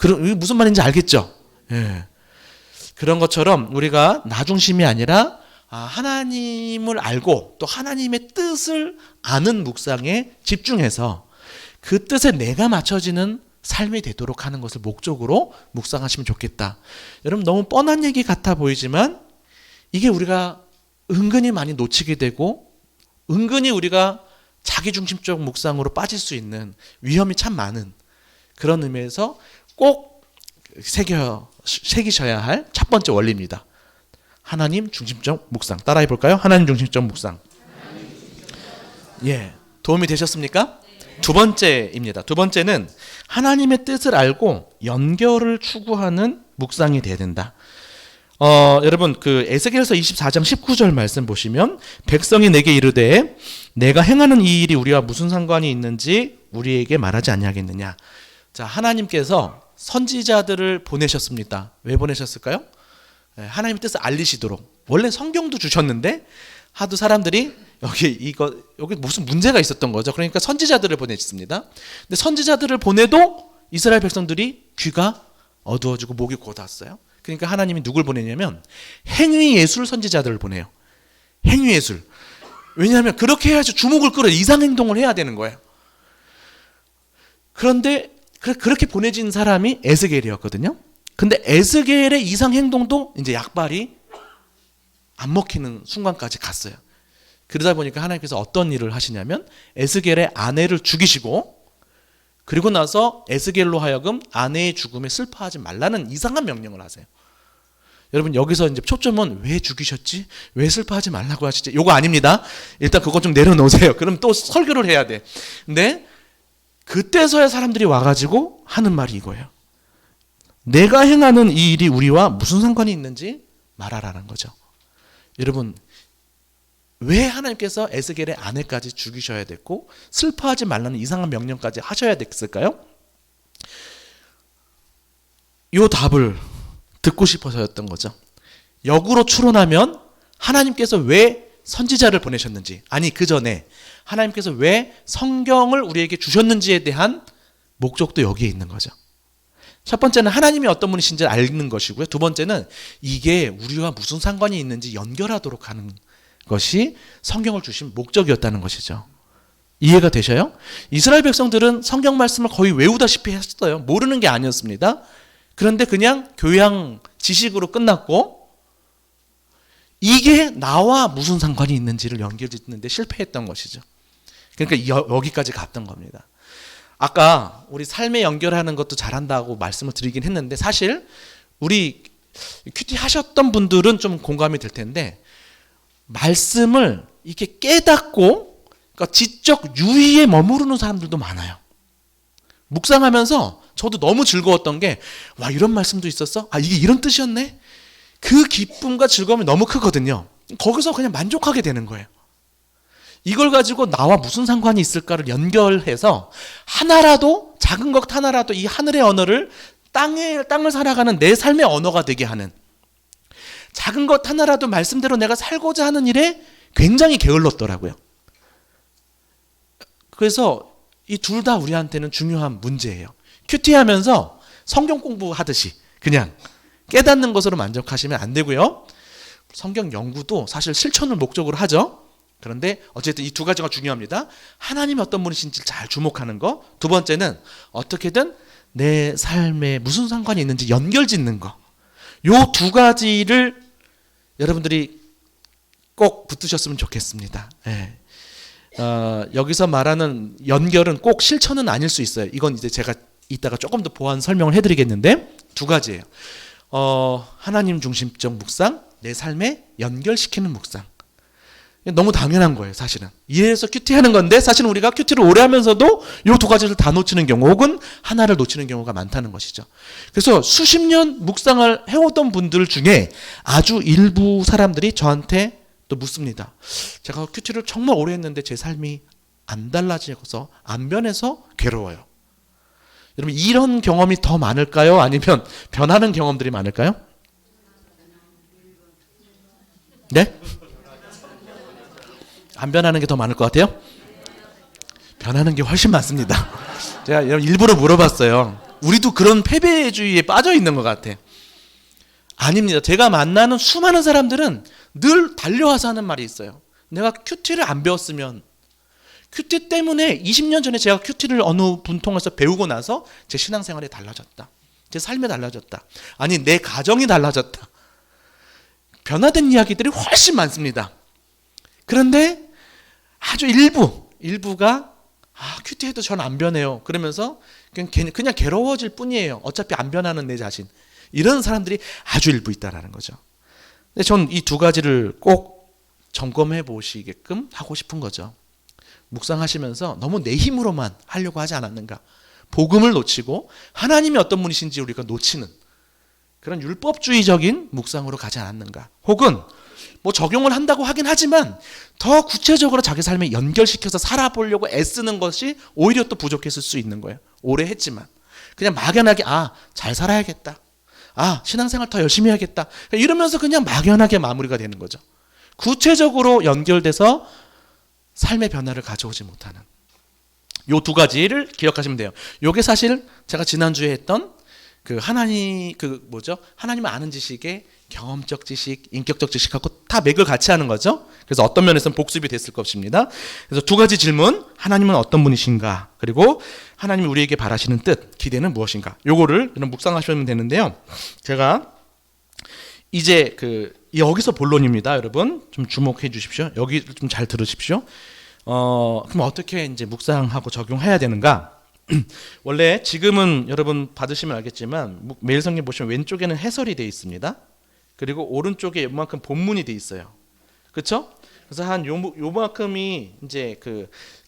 이게 무슨 말인지 알겠죠? 예. 그런 것처럼 우리가 나 중심이 아니라 하나님을 알고 또 하나님의 뜻을 아는 묵상에 집중해서 그 뜻에 내가 맞춰지는 삶이 되도록 하는 것을 목적으로 묵상하시면 좋겠다. 여러분, 너무 뻔한 얘기 같아 보이지만 이게 우리가 은근히 많이 놓치게 되고 은근히 우리가 자기중심적 묵상으로 빠질 수 있는 위험이 참 많은 그런 의미에서 꼭 새기셔야 할 첫 번째 원리입니다. 하나님 중심적 묵상. 따라해 볼까요? 하나님 중심적 묵상. 예, 도움이 되셨습니까? 두 번째입니다. 두 번째는 하나님의 뜻을 알고 연결을 추구하는 묵상이 돼야 된다. 여러분, 그 에스겔서 24장 19절 말씀 보시면 백성이 내게 이르되 내가 행하는 이 일이 우리와 무슨 상관이 있는지 우리에게 말하지 아니하겠느냐. 자, 하나님께서 선지자들을 보내셨습니다. 왜 보내셨을까요? 하나님의 뜻을 알리시도록. 원래 성경도 주셨는데 하도 사람들이 여기 무슨 문제가 있었던 거죠. 그러니까 선지자들을 보내셨습니다. 근데 선지자들을 보내도 이스라엘 백성들이 귀가 어두워지고 목이 곧았어요. 그러니까 하나님이 누굴 보내냐면 행위예술 선지자들을 보내요. 행위예술. 왜냐하면 그렇게 해야지 주목을 끌어 이상행동을 해야 되는 거예요. 그런데 그렇게 보내진 사람이 에스겔이었거든요. 근데 에스겔의 이상행동도 이제 약발이 안 먹히는 순간까지 갔어요. 그러다 보니까 하나님께서 어떤 일을 하시냐면 에스겔의 아내를 죽이시고 그리고 나서 에스겔로 하여금 아내의 죽음에 슬퍼하지 말라는 이상한 명령을 하세요. 여러분, 여기서 이제 초점은 왜 죽이셨지? 왜 슬퍼하지 말라고 하시지? 요거 아닙니다. 일단 그거 좀 내려놓으세요. 그럼 또 설교를 해야 돼. 근데 그때서야 사람들이 와가지고 하는 말이 이거예요. 내가 행하는 이 일이 우리와 무슨 상관이 있는지 말하라는 거죠. 여러분, 왜 하나님께서 에스겔의 아내까지 죽이셔야 됐고 슬퍼하지 말라는 이상한 명령까지 하셔야 됐을까요? 이 답을 듣고 싶어서였던 거죠. 역으로 추론하면 하나님께서 왜 선지자를 보내셨는지, 아니 그 전에 하나님께서 왜 성경을 우리에게 주셨는지에 대한 목적도 여기에 있는 거죠. 첫 번째는 하나님이 어떤 분이신지 알는 것이고요. 두 번째는 이게 우리와 무슨 상관이 있는지 연결하도록 하는 것이 성경을 주신 목적이었다는 것이죠. 이해가 되셔요? 이스라엘 백성들은 성경 말씀을 거의 외우다시피 했어요. 모르는 게 아니었습니다. 그런데 그냥 교양 지식으로 끝났고 이게 나와 무슨 상관이 있는지를 연결짓는데 실패했던 것이죠. 그러니까 여기까지 갔던 겁니다. 아까 우리 삶에 연결하는 것도 잘한다고 말씀을 드리긴 했는데 사실 우리 큐티 하셨던 분들은 좀 공감이 될 텐데 말씀을 이렇게 깨닫고 그러니까 지적 유의에 머무르는 사람들도 많아요. 묵상하면서 저도 너무 즐거웠던 게 와 이런 말씀도 있었어? 아 이게 이런 뜻이었네? 그 기쁨과 즐거움이 너무 크거든요. 거기서 그냥 만족하게 되는 거예요. 이걸 가지고 나와 무슨 상관이 있을까를 연결해서 하나라도 작은 것 하나라도 이 하늘의 언어를 땅을 살아가는 내 삶의 언어가 되게 하는 작은 것 하나라도 말씀대로 내가 살고자 하는 일에 굉장히 게을렀더라고요. 그래서 이 둘 다 우리한테는 중요한 문제예요. 큐티하면서 성경 공부하듯이 그냥 깨닫는 것으로 만족하시면 안 되고요. 성경 연구도 사실 실천을 목적으로 하죠. 그런데 어쨌든 이 두 가지가 중요합니다. 하나님이 어떤 분이신지 잘 주목하는 거. 두 번째는 어떻게든 내 삶에 무슨 상관이 있는지 연결짓는 거. 요 두 가지를 여러분들이 꼭 붙드셨으면 좋겠습니다. 네. 여기서 말하는 연결은 꼭 실천은 아닐 수 있어요. 이건 이제 제가 이따가 조금 더 보완 설명을 해드리겠는데 두 가지예요. 하나님 중심적 묵상, 내 삶에 연결시키는 묵상. 너무 당연한 거예요, 사실은. 이래서 큐티하는 건데 사실은 우리가 큐티를 오래 하면서도 이 두 가지를 다 놓치는 경우 혹은 하나를 놓치는 경우가 많다는 것이죠. 그래서 수십 년 묵상을 해오던 분들 중에 아주 일부 사람들이 저한테 또 묻습니다. 제가 큐티를 정말 오래 했는데 제 삶이 안 달라져서 안 변해서 괴로워요. 여러분 이런 경험이 더 많을까요? 아니면 변하는 경험들이 많을까요? 네? 안 변하는 게 더 많을 것 같아요? 변하는 게 훨씬 많습니다. 제가 일부러 물어봤어요. 우리도 그런 패배주의에 빠져 있는 것 같아. 아닙니다. 제가 만나는 수많은 사람들은 늘 달려와서 하는 말이 있어요. 내가 큐티를 안 배웠으면 큐티 때문에 20년 전에 제가 큐티를 어느 분 통해서 배우고 나서 제 신앙생활이 달라졌다. 제 삶이 달라졌다. 아니 내 가정이 달라졌다. 변화된 이야기들이 훨씬 많습니다. 그런데 아주 일부가 큐티해도 전 안 변해요. 그러면서 그냥 괴로워질 뿐이에요. 어차피 안 변하는 내 자신. 이런 사람들이 아주 일부 있다라는 거죠. 근데 전 이 두 가지를 꼭 점검해 보시게끔 하고 싶은 거죠. 묵상하시면서 너무 내 힘으로만 하려고 하지 않았는가. 복음을 놓치고 하나님이 어떤 분이신지 우리가 놓치는 그런 율법주의적인 묵상으로 가지 않았는가. 혹은 뭐 적용을 한다고 하긴 하지만 더 구체적으로 자기 삶에 연결시켜서 살아보려고 애쓰는 것이 오히려 또 부족했을 수 있는 거예요. 오래 했지만 그냥 막연하게 잘 살아야겠다. 신앙생활 더 열심히 해야겠다. 이러면서 그냥 막연하게 마무리가 되는 거죠. 구체적으로 연결돼서 삶의 변화를 가져오지 못하는 요 두 가지를 기억하시면 돼요. 요게 사실 제가 지난주에 했던 하나님을 아는 지식의 경험적 지식, 인격적 지식하고 다 맥을 같이 하는 거죠. 그래서 어떤 면에서는 복습이 됐을 것입니다. 그래서 두 가지 질문, 하나님은 어떤 분이신가? 그리고 하나님이 우리에게 바라시는 뜻, 기대는 무엇인가? 요거를 묵상하시면 되는데요. 제가 이제 여기서 본론입니다. 여러분 좀 주목해 주십시오. 여기 좀 잘 들으십시오. 그럼 어떻게 이제 묵상하고 적용해야 되는가? 원래 지금은 여러분 받으시면 알겠지만 매일 성경 보시면 왼쪽에는 해설이 되어 있습니다. 그리고 오른쪽에 요만큼 본문이 되어 있어요. 그렇죠? 그래서 한 요만큼이 이제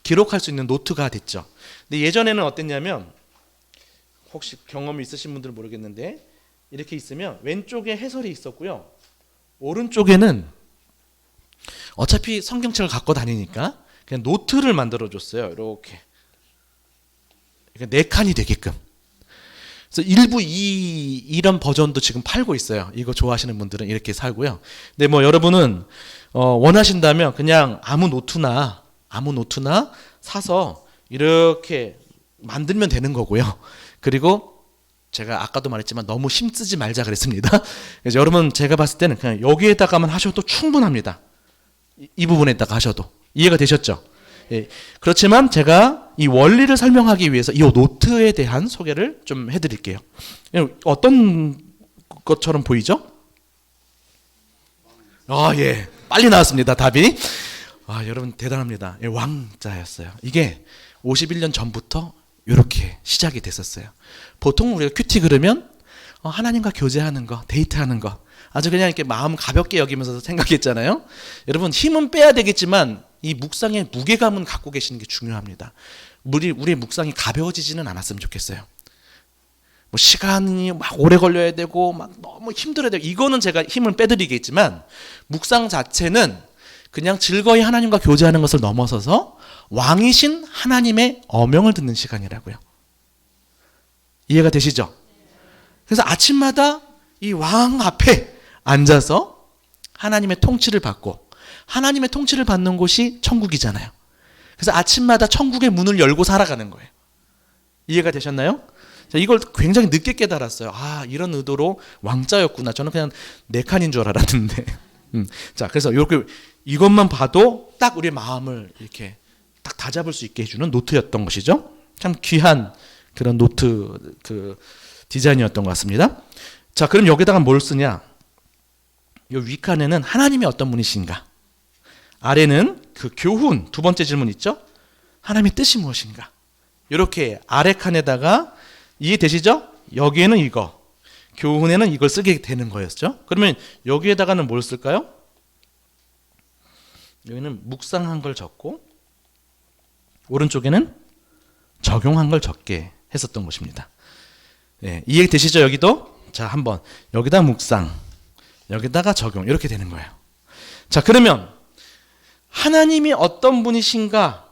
기록할 수 있는 노트가 됐죠. 근데 예전에는 어땠냐면 혹시 경험이 있으신 분들은 모르겠는데 이렇게 있으면 왼쪽에 해설이 있었고요. 오른쪽에는 어차피 성경책을 갖고 다니니까 그냥 노트를 만들어 줬어요. 이렇게. 그러니까 4칸이 되게끔. 그래서 일부 이런 버전도 지금 팔고 있어요. 이거 좋아하시는 분들은 이렇게 살고요. 근데 뭐 여러분은 원하신다면 그냥 아무 노트나 사서 이렇게 만들면 되는 거고요. 그리고 제가 아까도 말했지만 너무 힘쓰지 말자 그랬습니다. 그래서 여러분 제가 봤을 때는 그냥 여기에다가만 하셔도 충분합니다. 이 부분에다가 하셔도. 이해가 되셨죠? 예. 그렇지만 제가 이 원리를 설명하기 위해서 이 노트에 대한 소개를 좀 해드릴게요. 어떤 것처럼 보이죠? 예. 빨리 나왔습니다. 답이. 여러분 대단합니다. 예, 왕자였어요. 이게 51년 전부터 이렇게 시작이 됐었어요. 보통 우리가 큐티 그러면 하나님과 교제하는 거, 데이트하는 거 아주 그냥 이렇게 마음 가볍게 여기면서 생각했잖아요. 여러분 힘은 빼야 되겠지만 이 묵상의 무게감은 갖고 계시는 게 중요합니다. 우리의 묵상이 가벼워지지는 않았으면 좋겠어요. 뭐 시간이 막 오래 걸려야 되고 막 너무 힘들어야 되고 이거는 제가 힘을 빼드리겠지만 묵상 자체는 그냥 즐거이 하나님과 교제하는 것을 넘어서서 왕이신 하나님의 어명을 듣는 시간이라고요. 이해가 되시죠? 그래서 아침마다 이 왕 앞에 앉아서 하나님의 통치를 받고 하나님의 통치를 받는 곳이 천국이잖아요. 그래서 아침마다 천국의 문을 열고 살아가는 거예요. 이해가 되셨나요? 자, 이걸 굉장히 늦게 깨달았어요. 이런 의도로 왕자였구나. 저는 그냥 네 칸인 줄 알았는데. 자, 그래서 이렇게 이것만 봐도 딱 우리의 마음을 이렇게 딱 다잡을 수 있게 해주는 노트였던 것이죠. 참 귀한 그런 노트 디자인이었던 것 같습니다. 자, 그럼 여기다가 뭘 쓰냐? 이 윗칸에는 하나님이 어떤 분이신가? 아래는 그 교훈, 두 번째 질문 있죠? 하나님의 뜻이 무엇인가? 이렇게 아래 칸에다가 이해되시죠? 여기에는 이거, 교훈에는 이걸 쓰게 되는 거였죠. 그러면 여기에다가는 뭘 쓸까요? 여기는 묵상한 걸 적고 오른쪽에는 적용한 걸 적게 했었던 것입니다. 네, 이해되시죠? 여기도? 자, 한번 여기다 묵상, 여기다가 적용 이렇게 되는 거예요. 자, 그러면 하나님이 어떤 분이신가?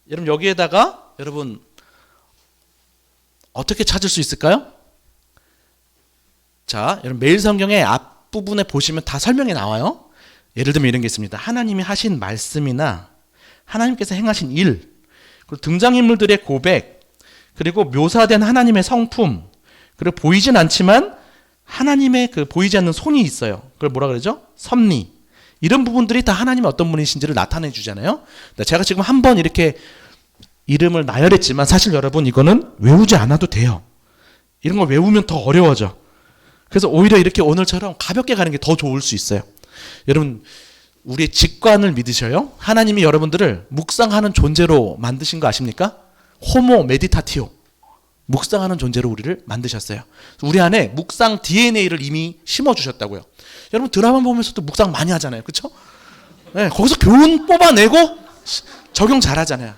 여러분 여기에다가 여러분 어떻게 찾을 수 있을까요? 자, 여러분 매일 성경의 앞부분에 보시면 다 설명이 나와요. 예를 들면 이런 게 있습니다. 하나님이 하신 말씀이나 하나님께서 행하신 일, 그리고 등장인물들의 고백, 그리고 묘사된 하나님의 성품, 그리고 보이진 않지만 하나님의 그 보이지 않는 손이 있어요. 그걸 뭐라 그러죠? 섭리. 이런 부분들이 다 하나님이 어떤 분이신지를 나타내 주잖아요. 제가 지금 한번 이렇게 이름을 나열했지만 사실 여러분 이거는 외우지 않아도 돼요. 이런 걸 외우면 더 어려워져. 그래서 오히려 이렇게 오늘처럼 가볍게 가는 게 더 좋을 수 있어요. 여러분 우리의 직관을 믿으셔요? 하나님이 여러분들을 묵상하는 존재로 만드신 거 아십니까? 호모 메디타티오. 묵상하는 존재로 우리를 만드셨어요. 우리 안에 묵상 DNA를 이미 심어주셨다고요. 여러분 드라마 보면서도 묵상 많이 하잖아요. 그렇죠? 네, 거기서 교훈 뽑아내고 적용 잘하잖아요.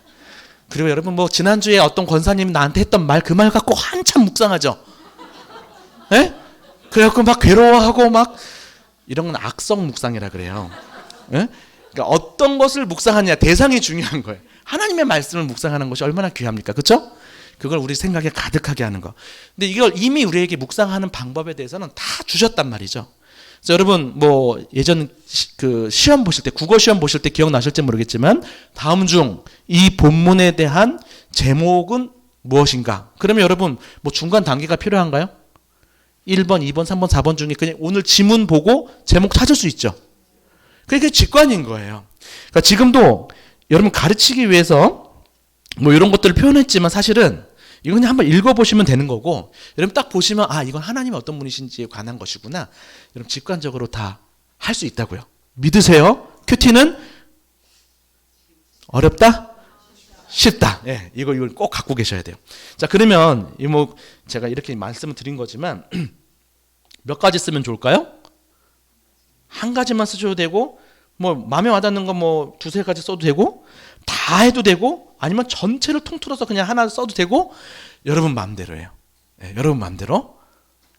그리고 여러분 뭐 지난주에 어떤 권사님이 나한테 했던 말 그 말 갖고 한참 묵상하죠. 네? 그래갖고 막 괴로워하고 막 이런 건 악성 묵상이라 그래요. 네? 그러니까 어떤 것을 묵상하냐 대상이 중요한 거예요. 하나님의 말씀을 묵상하는 것이 얼마나 귀합니까? 그렇죠? 그걸 우리 생각에 가득하게 하는 거. 근데 이걸 이미 우리에게 묵상하는 방법에 대해서는 다 주셨단 말이죠. 그래서 여러분 뭐 예전 그 시험 보실 때 국어 시험 보실 때 기억나실지 모르겠지만 다음 중 이 본문에 대한 제목은 무엇인가? 그러면 여러분 뭐 중간 단계가 필요한가요? 1번, 2번, 3번, 4번 중에 그냥 오늘 지문 보고 제목 찾을 수 있죠. 그게 직관인 거예요. 그러니까 지금도 여러분 가르치기 위해서 뭐 이런 것들을 표현했지만 사실은 이거 그냥 한번 읽어보시면 되는 거고 여러분 딱 보시면 이건 하나님이 어떤 분이신지에 관한 것이구나. 여러분 직관적으로 다 할 수 있다고요. 믿으세요. 큐티는 어렵다? 쉽다. 예, 이걸 꼭 갖고 계셔야 돼요. 자, 그러면 이 뭐 제가 이렇게 말씀을 드린 거지만 몇 가지 쓰면 좋을까요? 한 가지만 쓰셔도 되고 뭐 마음에 와닿는 거 뭐 두세 가지 써도 되고 다 해도 되고 아니면 전체를 통틀어서 그냥 하나 써도 되고 여러분 마음대로예요. 예, 여러분 마음대로.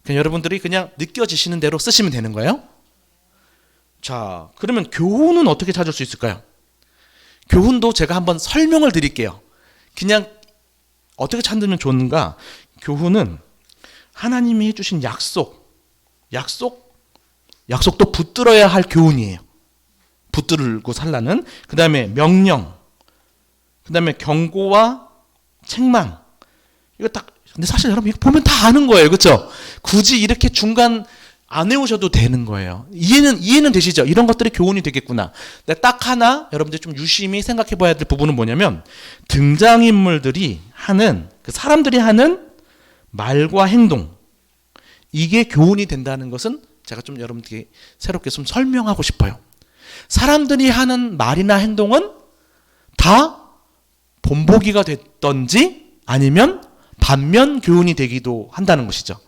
그냥 여러분들이 그냥 느껴지시는 대로 쓰시면 되는 거예요. 자, 그러면 교훈은 어떻게 찾을 수 있을까요? 교훈도 제가 한번 설명을 드릴게요. 그냥 어떻게 찾으면 좋은가? 교훈은 하나님이 해주신 약속도 붙들어야 할 교훈이에요. 붙들고 살라는. 그 다음에 명령, 그 다음에 경고와 책망, 이거 딱 근데 사실 여러분 이거 보면 다 아는 거예요. 그렇죠? 굳이 이렇게 중간 안 외우셔도 되는 거예요. 이해는 되시죠? 이런 것들이 교훈이 되겠구나. 근데 딱 하나 여러분들 좀 유심히 생각해 봐야 될 부분은 뭐냐면 등장인물들이 하는 그 사람들이 하는 말과 행동 이게 교훈이 된다는 것은 제가 좀 여러분들께 새롭게 좀 설명하고 싶어요. 사람들이 하는 말이나 행동은 다 본보기가 됐던지 아니면 반면 교훈이 되기도 한다는 것이죠.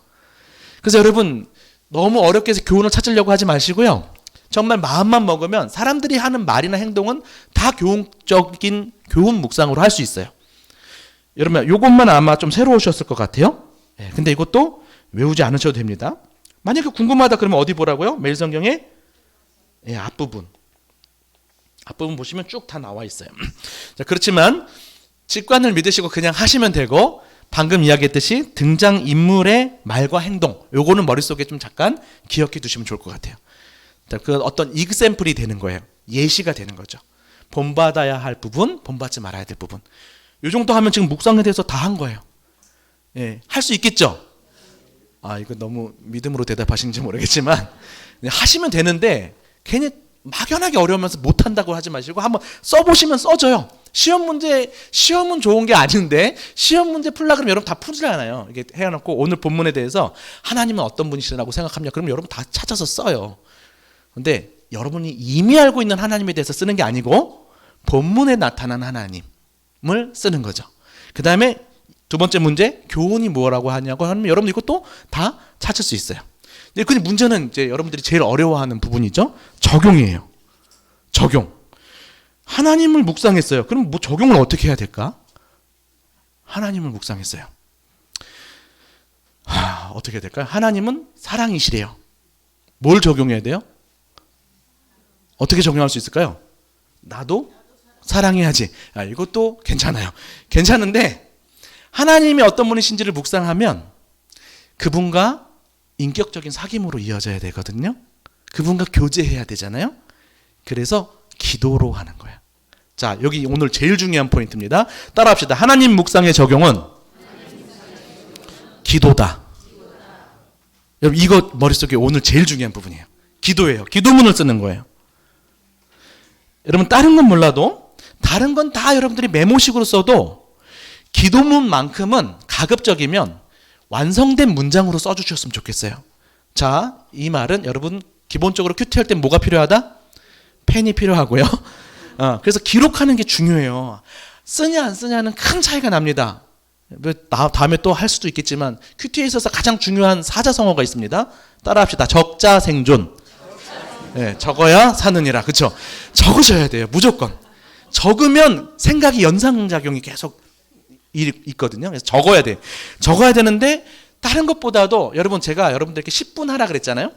그래서 여러분 너무 어렵게 해서 교훈을 찾으려고 하지 마시고요. 정말 마음만 먹으면 사람들이 하는 말이나 행동은 다 교훈적인 교훈 묵상으로 할 수 있어요. 여러분 이것만 아마 좀 새로우셨을 것 같아요. 근데 이것도 외우지 않으셔도 됩니다. 만약에 궁금하다 그러면 어디 보라고요? 매일성경의 앞부분. 앞부분 보시면 쭉 다 나와 있어요. 자, 그렇지만 직관을 믿으시고 그냥 하시면 되고 방금 이야기했듯이 등장인물의 말과 행동 요거는 머릿속에 좀 잠깐 기억해 두시면 좋을 것 같아요. 그 어떤 example이 되는 거예요. 예시가 되는 거죠. 본받아야 할 부분, 본받지 말아야 될 부분. 요 정도 하면 지금 묵상에 대해서 다 한 거예요. 할 수 있겠죠? 이거 너무 믿음으로 대답하시는지 모르겠지만 하시면 되는데 괜히 막연하게 어려우면서 못한다고 하지 마시고 한번 써보시면 써져요. 시험은 좋은 게 아닌데 시험 문제 풀라 그러면 여러분 다 풀잖아요. 이게 해놓고 오늘 본문에 대해서 하나님은 어떤 분이시라고 생각합니까? 그러면 여러분 다 찾아서 써요. 근데 여러분이 이미 알고 있는 하나님에 대해서 쓰는 게 아니고 본문에 나타난 하나님을 쓰는 거죠. 그 다음에 두 번째 문제 교훈이 뭐라고 하냐고 하면 여러분 이것도 다 찾을 수 있어요. 근데 문제는 이제 여러분들이 제일 어려워하는 부분이죠. 적용이에요. 적용. 하나님을 묵상했어요. 그럼 뭐 적용을 어떻게 해야 될까? 하나님을 묵상했어요. 어떻게 해야 될까요? 하나님은 사랑이시래요. 뭘 적용해야 돼요? 어떻게 적용할 수 있을까요? 나도 사랑해야지. 이것도 괜찮아요. 괜찮은데 하나님이 어떤 분이신지를 묵상하면 그분과 인격적인 사귐으로 이어져야 되거든요. 그분과 교제해야 되잖아요. 그래서 기도로 하는 거야. 자, 여기 오늘 제일 중요한 포인트입니다. 따라합시다. 하나님 묵상의 적용은 기도다. 여러분 이거 머릿속에 오늘 제일 중요한 부분이에요. 기도예요. 기도문을 쓰는 거예요. 여러분 다른 건 몰라도 다른 건 다 여러분들이 메모식으로 써도 기도문만큼은 가급적이면 완성된 문장으로 써주셨으면 좋겠어요. 자, 이 말은 여러분 기본적으로 큐티할 때 뭐가 필요하다? 펜이 필요하고요. 그래서 기록하는 게 중요해요. 쓰냐 안 쓰냐는 큰 차이가 납니다. 다음에 또 할 수도 있겠지만 큐티에 있어서 가장 중요한 사자성어가 있습니다. 따라합시다. 적자생존. 적어야 사느니라. 그렇죠? 적으셔야 돼요. 무조건. 적으면 생각이 연상작용이 계속 있거든요. 그래서 적어야 돼. 적어야 되는데 다른 것보다도 여러분 제가 여러분들께 10분 하라 그랬잖아요.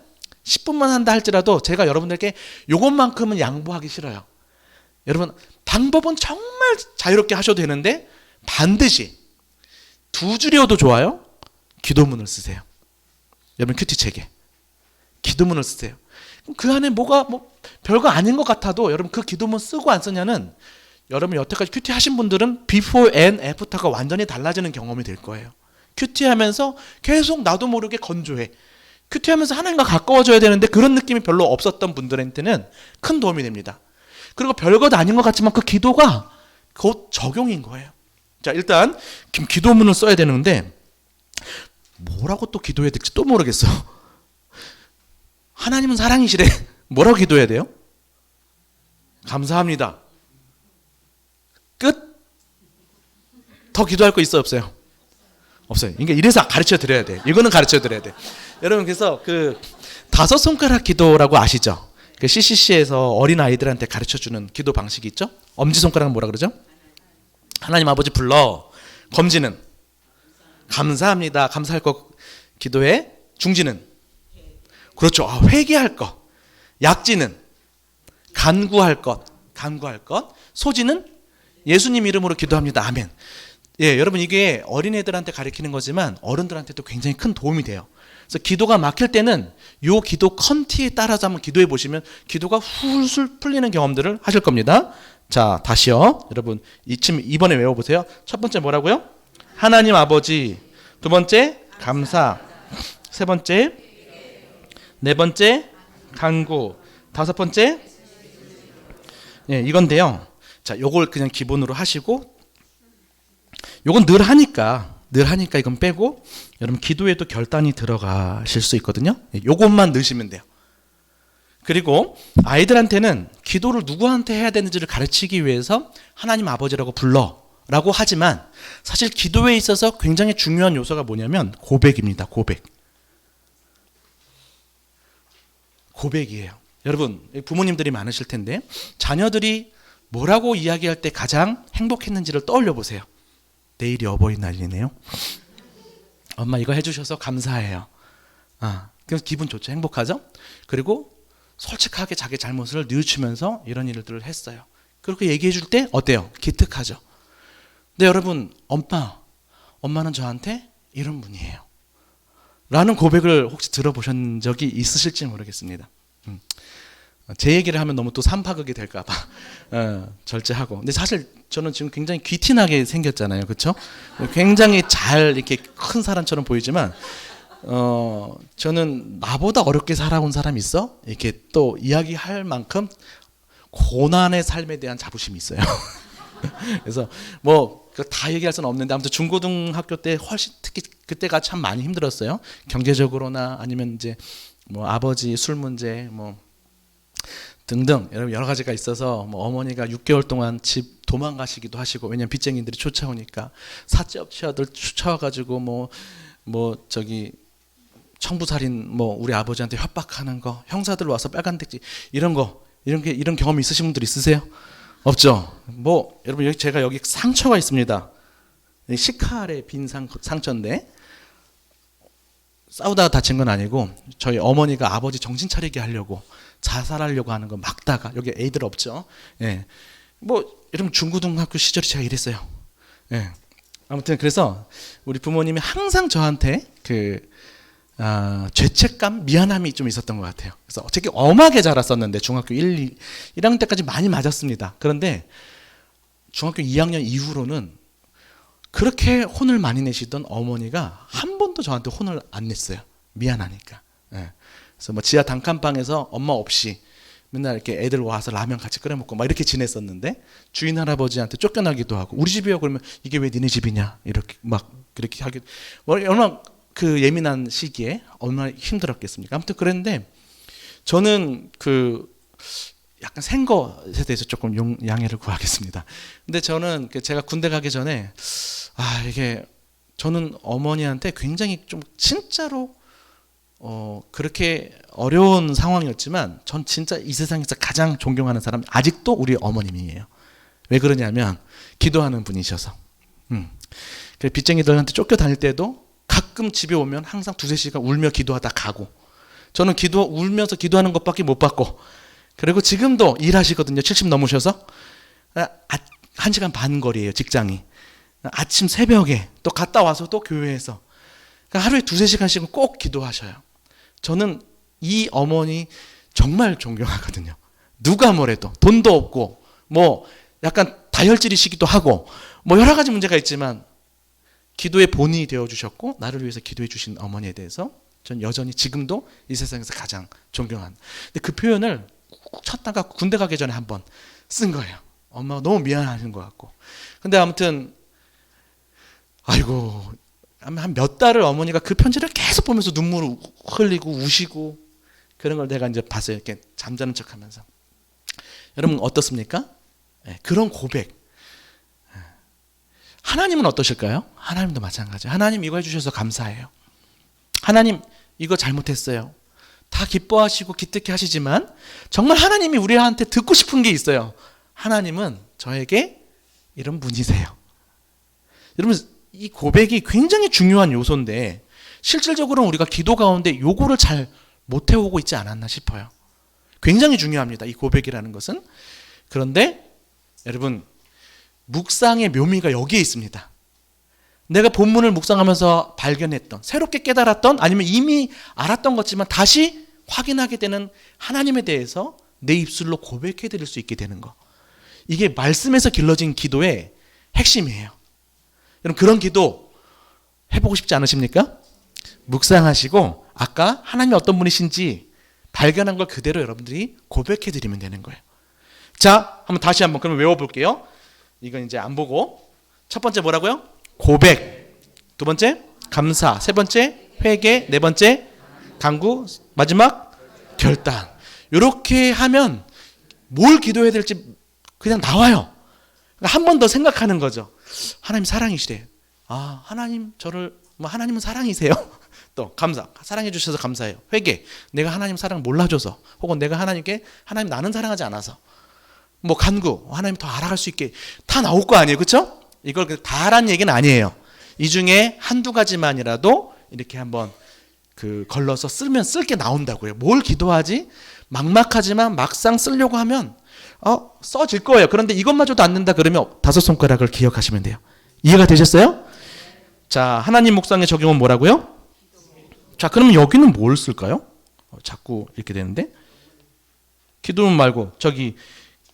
10분만 한다 할지라도 제가 여러분들께 요것만큼은 양보하기 싫어요. 여러분 방법은 정말 자유롭게 하셔도 되는데 반드시 2줄이어도 좋아요. 기도문을 쓰세요. 여러분 큐티 책에 기도문을 쓰세요. 그 안에 뭐가 별거 아닌 것 같아도 여러분 그 기도문 쓰고 안 쓰냐는 여러분 여태까지 큐티 하신 분들은 before and after가 완전히 달라지는 경험이 될 거예요. 큐티 하면서 계속 나도 모르게 건조해. 큐티 하면서 하나님과 가까워져야 되는데 그런 느낌이 별로 없었던 분들한테는 큰 도움이 됩니다. 그리고 별것 아닌 것 같지만 그 기도가 곧 적용인 거예요. 자, 일단 기도문을 써야 되는데 뭐라고 또 기도해야 될지 또 모르겠어. 하나님은 사랑이시래. 뭐라고 기도해야 돼요? 감사합니다. 끝? 더 기도할 거 있어요, 없어요? 없어요. 그러니까 이래서 가르쳐 드려야 돼. 이거는 가르쳐 드려야 돼. 여러분 그래서 그 5손가락 기도라고 아시죠? 그 CCC에서 어린 아이들한테 가르쳐 주는 기도 방식이 있죠? 엄지 손가락은 뭐라 그러죠? 하나님 아버지 불러. 검지는 감사합니다. 감사할 거 기도해. 중지는 그렇죠. 회개할 것. 약지는 간구할 것. 소지는 예수님 이름으로 기도합니다. 아멘. 여러분 이게 어린애들한테 가르치는 거지만 어른들한테도 굉장히 큰 도움이 돼요. 그래서 기도가 막힐 때는 요 기도 컨티에 따라서 한번 기도해 보시면 기도가 훌훌 풀리는 경험들을 하실 겁니다. 자, 다시요. 여러분 이번에 외워보세요. 첫 번째 뭐라고요? 하나님 아버지. 두 번째, 감사. 세 번째, 네 번째, 간구. 다섯 번째, 예, 이건데요. 자, 요걸 그냥 기본으로 하시고, 요건 늘 하니까 이건 빼고, 여러분 기도에도 결단이 들어가실 수 있거든요. 요것만 넣으시면 돼요. 그리고 아이들한테는 기도를 누구한테 해야 되는지를 가르치기 위해서 하나님 아버지라고 불러라고 하지만, 사실 기도에 있어서 굉장히 중요한 요소가 뭐냐면 고백입니다. 고백이에요. 여러분, 부모님들이 많으실 텐데 자녀들이 뭐라고 이야기할 때 가장 행복했는지를 떠올려 보세요. 내일이 어버이날이네요. 엄마 이거 해주셔서 감사해요. 그래서 기분 좋죠. 행복하죠. 그리고 솔직하게 자기 잘못을 뉘우치면서 이런 일들을 했어요. 그렇게 얘기해 줄 때 어때요? 기특하죠. 근데 여러분, 엄마는 저한테 이런 분이에요 라는 고백을 혹시 들어보신 적이 있으실지 모르겠습니다. 제 얘기를 하면 너무 또 삼파극이 될까 봐 절제하고. 근데 사실 저는 지금 굉장히 귀티나게 생겼잖아요. 그렇죠? 굉장히 잘 이렇게 큰 사람처럼 보이지만 저는 나보다 어렵게 살아온 사람이 있어? 이렇게 또 이야기할 만큼 고난의 삶에 대한 자부심이 있어요. 그래서 뭐 다 얘기할 수는 없는데, 아무튼 중고등학교 때 훨씬 특히 그때가 참 많이 힘들었어요. 경제적으로나 아니면 이제 뭐 아버지 술 문제 뭐 등등 여러 가지가 있어서, 뭐 어머니가 6개월 동안 집 도망가시기도 하시고, 왜냐면 빚쟁이들이 쫓아오니까 사채업체들 쫓아와가지고 뭐 저기 청부살인, 뭐 우리 아버지한테 협박하는 거, 형사들 와서 빨간 택지 이런 경험 있으신 분들 있으세요? 없죠. 뭐 여러분, 제가 여기 상처가 있습니다. 식칼에 빈 상처인데 싸우다가 다친 건 아니고, 저희 어머니가 아버지 정신 차리게 하려고 자살하려고 하는 거 막다가, 여기 애들 없죠. 예. 뭐 여러분, 중고등학교 시절에 제가 이랬어요. 예. 아무튼 그래서 우리 부모님이 항상 저한테 죄책감, 미안함이 좀 있었던 것 같아요. 그래서 되게 엄하게 자랐었는데 중학교 1학년 때까지 많이 맞았습니다. 그런데 중학교 2학년 이후로는 그렇게 혼을 많이 내시던 어머니가 한 번도 저한테 혼을 안 냈어요. 미안하니까. 예. 그래서 뭐 지하 단칸방에서 엄마 없이 맨날 이렇게 애들 와서 라면 같이 끓여 먹고 막 이렇게 지냈었는데, 주인 할아버지한테 쫓겨나기도 하고, 우리 집이요 그러면 이게 왜 니네 집이냐 이렇게 막 그렇게 하기, 얼마나 예민한 시기에 얼마나 힘들었겠습니까? 아무튼 그랬는데, 저는 약간 생것에 대해서 조금 양해를 구하겠습니다. 근데 저는 제가 군대 가기 전에 저는 어머니한테 굉장히 좀 진짜로 그렇게 어려운 상황이었지만, 전 진짜 이 세상에서 가장 존경하는 사람 아직도 우리 어머님이에요. 왜 그러냐면 기도하는 분이셔서. 빚쟁이들한테 쫓겨다닐 때도 가끔 집에 오면 항상 2-3시간 울며 기도하다 가고, 저는 울면서 기도하는 것밖에 못 봤고, 그리고 지금도 일하시거든요. 70 넘으셔서 1시간 반 거리예요, 직장이. 아침 새벽에 또 갔다 와서 또 교회에서 하루에 2-3시간씩은 꼭 기도하셔요. 저는 이 어머니 정말 존경하거든요. 누가 뭐래도 돈도 없고 뭐 약간 다혈질이시기도 하고 뭐 여러 가지 문제가 있지만, 기도의 본이 되어주셨고 나를 위해서 기도해 주신 어머니에 대해서 전 여전히 지금도 이 세상에서 가장 존경한. 근데 그 표현을 꾹 쳤다가 군대 가기 전에 한번 쓴 거예요. 엄마가 너무 미안하신 것 같고. 근데 아무튼 아이고, 한 몇 달을 어머니가 그 편지를 계속 보면서 눈물을 흘리고 우시고 그런 걸 내가 이제 봤어요. 이렇게 잠자는 척하면서. 여러분 어떻습니까? 네, 그런 고백. 하나님은 어떠실까요? 하나님도 마찬가지예요. 하나님 이거 해주셔서 감사해요. 하나님 이거 잘못했어요. 다 기뻐하시고 기특해 하시지만 정말 하나님이 우리한테 듣고 싶은 게 있어요. 하나님은 저에게 이런 분이세요. 여러분, 이 고백이 굉장히 중요한 요소인데 실질적으로는 우리가 기도 가운데 요거를 잘 못해오고 있지 않았나 싶어요. 굉장히 중요합니다, 이 고백이라는 것은. 그런데 여러분, 묵상의 묘미가 여기에 있습니다. 내가 본문을 묵상하면서 발견했던, 새롭게 깨달았던, 아니면 이미 알았던 것지만 다시 확인하게 되는 하나님에 대해서 내 입술로 고백해 드릴 수 있게 되는 거. 이게 말씀에서 길러진 기도의 핵심이에요. 여러분, 그런 기도 해보고 싶지 않으십니까? 묵상하시고 아까 하나님이 어떤 분이신지 발견한 걸 그대로 여러분들이 고백해 드리면 되는 거예요. 자, 다시 한번 그럼 외워볼게요. 이건 이제 안 보고. 첫 번째 뭐라고요? 고백. 두 번째 감사. 세 번째 회개. 네 번째 간구. 마지막 결단. 이렇게 하면 뭘 기도해야 될지 그냥 나와요. 한 번 더 생각하는 거죠. 하나님 사랑이시래. 아, 하나님 저를 하나님은 사랑이세요. 또 감사. 사랑해 주셔서 감사해요. 회개. 내가 하나님 사랑 몰라줘서, 혹은 내가 하나님께 하나님 나는 사랑하지 않아서. 간구. 하나님 더 알아갈 수 있게 다 나올 거 아니에요. 그렇죠? 이걸 다란 얘기는 아니에요. 이 중에 한두 가지만이라도 이렇게 한번 걸러서 쓰면 쓸 게 나온다고요. 뭘 기도하지? 막막하지만 막상 쓰려고 하면 써질 거예요. 그런데 이것마저도 안 된다 그러면 5손가락을 기억하시면 돼요. 이해가 되셨어요? 자, 하나님 묵상의 적용은 뭐라고요? 자, 그러면 여기는 뭘 쓸까요? 자꾸 이렇게 되는데. 기도문 말고 저기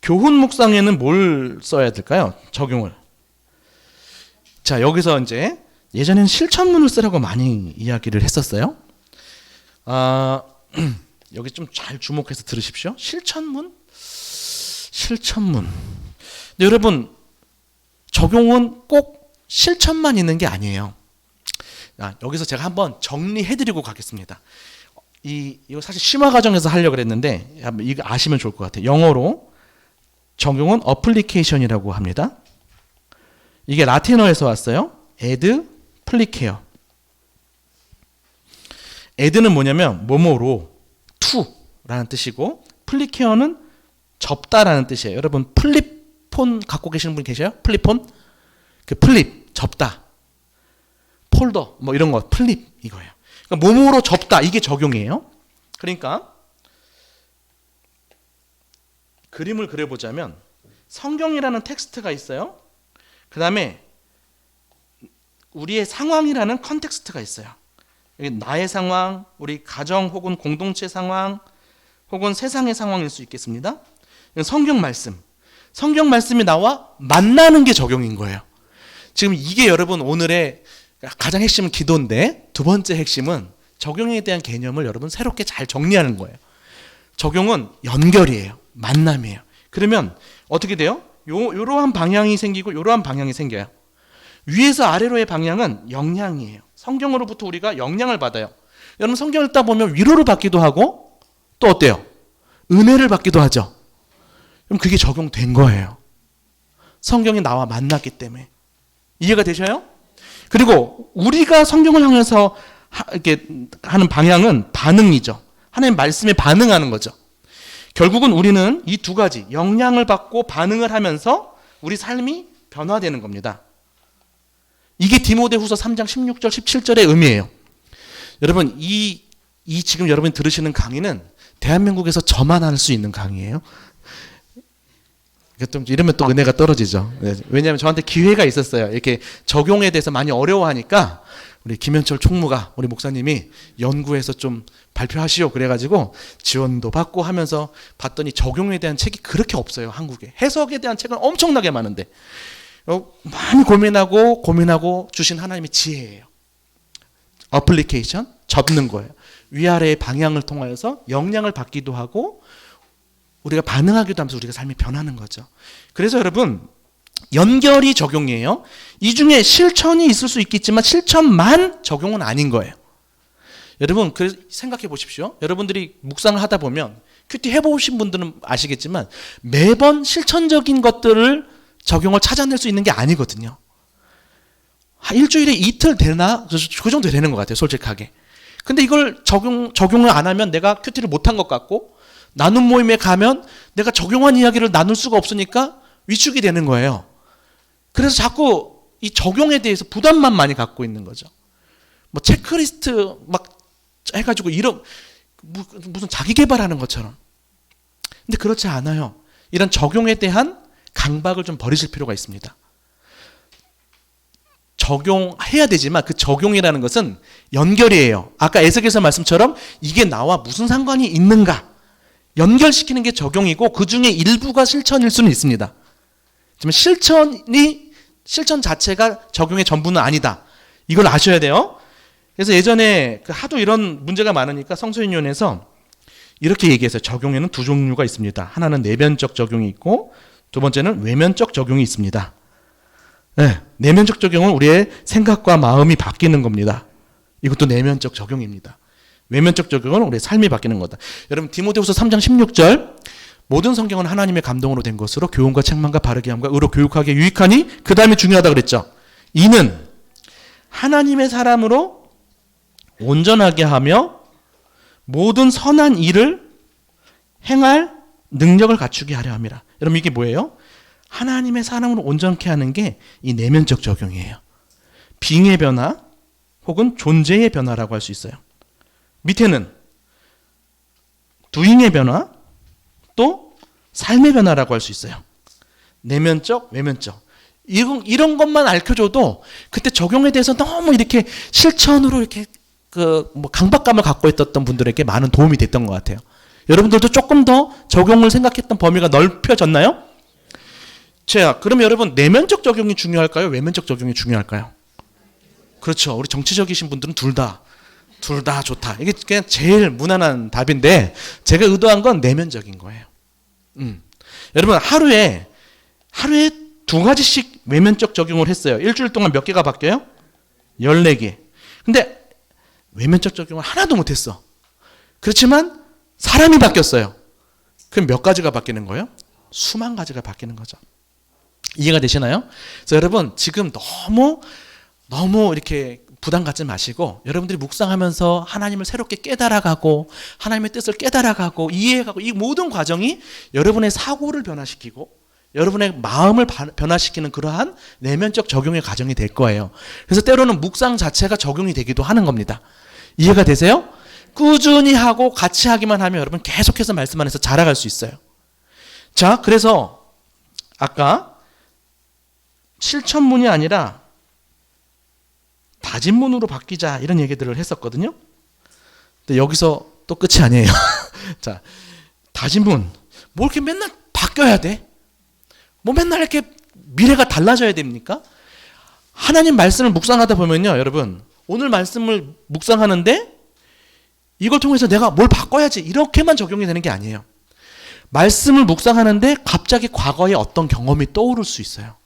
교훈 묵상에는 뭘 써야 될까요? 적용을. 자, 여기서 이제 예전에는 실천문을 쓰라고 많이 이야기를 했었어요. 여기 좀 잘 주목해서 들으십시오. 실천문. 근데 여러분, 적용은 꼭 실천만 있는 게 아니에요. 여기서 제가 한번 정리해드리고 가겠습니다. 이거 사실 심화 과정에서 하려고 그랬는데 이거 아시면 좋을 것 같아요. 영어로 적용은 어플리케이션이라고 합니다. 이게 라틴어에서 왔어요. 에드 플리케어. 에드는 뭐냐면 뭐뭐로 투라는 뜻이고, 플리케어는 접다라는 뜻이에요. 여러분 플립폰 갖고 계시는 분 계세요? 플립폰? 플립 접다. 폴더 이런 거 플립 이거예요. 그러니까 뭐뭐로 접다, 이게 적용이에요. 그러니까 그림을 그려보자면 성경이라는 텍스트가 있어요. 그 다음에 우리의 상황이라는 컨텍스트가 있어요. 여기 나의 상황, 우리 가정 혹은 공동체 상황, 혹은 세상의 상황일 수 있겠습니다. 성경 말씀이 나와 만나는 게 적용인 거예요. 지금 이게 여러분 오늘의 가장 핵심은 기도인데, 두 번째 핵심은 적용에 대한 개념을 여러분 새롭게 잘 정리하는 거예요. 적용은 연결이에요. 만남이에요. 그러면 어떻게 돼요? 요러한 방향이 생기고 요러한 방향이 생겨요. 위에서 아래로의 방향은 영향이에요. 성경으로부터 우리가 영향을 받아요. 여러분 성경 읽다 보면 위로를 받기도 하고 또 어때요? 은혜를 받기도 하죠. 그럼 그게 적용된 거예요. 성경이 나와 만났기 때문에. 이해가 되셔요? 그리고 우리가 성경을 향해서 이렇게 하는 방향은 반응이죠. 하나님 말씀에 반응하는 거죠. 결국은 우리는 이 두 가지, 영향을 받고 반응을 하면서 우리 삶이 변화되는 겁니다. 이게 디모데후서 3장 16절 17절의 의미예요. 여러분 이 지금 여러분이 들으시는 강의는 대한민국에서 저만 할 수 있는 강의예요. 이러면 또 은혜가 떨어지죠. 왜냐하면 저한테 기회가 있었어요. 이렇게 적용에 대해서 많이 어려워하니까 우리 김현철 총무가, 우리 목사님이 연구해서 좀 발표하시오 그래가지고 지원도 받고 하면서 봤더니 적용에 대한 책이 그렇게 없어요. 한국에. 해석에 대한 책은 엄청나게 많은데 많이 고민하고 주신 하나님의 지혜예요. 어플리케이션, 접는 거예요. 위아래의 방향을 통하여서 영향을 받기도 하고 우리가 반응하기도 하면서 우리가 삶이 변하는 거죠. 그래서 여러분 연결이 적용이에요. 이 중에 실천이 있을 수 있겠지만 실천만 적용은 아닌 거예요. 여러분 생각해 보십시오. 여러분들이 묵상을 하다 보면 큐티 해보신 분들은 아시겠지만 매번 실천적인 것들을 적용을 찾아낼 수 있는 게 아니거든요. 일주일에 이틀 되나? 그 정도 되는 것 같아요. 솔직하게. 근데 이걸 적용을 안 하면 내가 큐티를 못한 것 같고, 나눔 모임에 가면 내가 적용한 이야기를 나눌 수가 없으니까 위축이 되는 거예요. 그래서 자꾸 이 적용에 대해서 부담만 많이 갖고 있는 거죠. 체크리스트 막 해가지고 무슨 자기 개발하는 것처럼. 근데 그렇지 않아요. 이런 적용에 대한 강박을 좀 버리실 필요가 있습니다. 적용해야 되지만 그 적용이라는 것은 연결이에요. 아까 에스겔서 말씀처럼 이게 나와 무슨 상관이 있는가? 연결시키는 게 적용이고 그 중에 일부가 실천일 수는 있습니다. 하지만 실천 자체가 적용의 전부는 아니다. 이걸 아셔야 돼요. 그래서 예전에 하도 이런 문제가 많으니까 성서윤리원에서 이렇게 얘기했어요. 적용에는 두 종류가 있습니다. 하나는 내면적 적용이 있고 두 번째는 외면적 적용이 있습니다. 네, 내면적 적용은 우리의 생각과 마음이 바뀌는 겁니다. 이것도 내면적 적용입니다. 외면적 적용은 우리의 삶이 바뀌는 거다. 여러분 디모데후서 3장 16절 모든 성경은 하나님의 감동으로 된 것으로 교훈과 책망과 바르게 함과 의로 교육하기에 유익하니 그 다음에 중요하다 그랬죠. 이는 하나님의 사람으로 온전하게 하며 모든 선한 일을 행할 능력을 갖추게 하려 함이라. 여러분 이게 뭐예요? 하나님의 사람으로 온전케 하는 게 이 내면적 적용이에요. 빙의 변화 혹은 존재의 변화라고 할 수 있어요. 밑에는 두잉의 변화 또 삶의 변화라고 할 수 있어요. 내면적, 외면적. 이런 것만 알려줘도 그때 적용에 대해서 너무 이렇게 실천으로 이렇게 강박감을 갖고 있었던 분들에게 많은 도움이 됐던 것 같아요. 여러분들도 조금 더 적용을 생각했던 범위가 넓혀졌나요? 자, 그럼 여러분 내면적 적용이 중요할까요? 외면적 적용이 중요할까요? 그렇죠. 우리 정치적이신 분들은 둘 다 좋다. 이게 그냥 제일 무난한 답인데 제가 의도한 건 내면적인 거예요. 여러분 하루에 두 가지씩 외면적 적용을 했어요. 일주일 동안 몇 개가 바뀌어요? 14개. 근데 외면적 적용을 하나도 못했어. 그렇지만 사람이 바뀌었어요. 그럼 몇 가지가 바뀌는 거예요? 수만 가지가 바뀌는 거죠. 이해가 되시나요? 그래서 여러분 지금 너무 이렇게 부담 갖지 마시고 여러분들이 묵상하면서 하나님을 새롭게 깨달아가고 하나님의 뜻을 깨달아가고 이해해가고 이 모든 과정이 여러분의 사고를 변화시키고 여러분의 마음을 변화시키는 그러한 내면적 적용의 과정이 될 거예요. 그래서 때로는 묵상 자체가 적용이 되기도 하는 겁니다. 이해가 되세요? 꾸준히 하고 같이 하기만 하면 여러분 계속해서 말씀 안에서 자라갈 수 있어요. 자, 그래서 아까 실천문이 아니라 다짐문으로 바뀌자 이런 얘기들을 했었거든요. 근데 여기서 또 끝이 아니에요. 자, 다짐문 뭐 이렇게 맨날 바뀌어야 돼? 뭐 맨날 이렇게 미래가 달라져야 됩니까? 하나님 말씀을 묵상하다 보면요, 여러분 오늘 말씀을 묵상하는데 이걸 통해서 내가 뭘 바꿔야지 이렇게만 적용이 되는 게 아니에요. 말씀을 묵상하는데 갑자기 과거의 어떤 경험이 떠오를 수 있어요.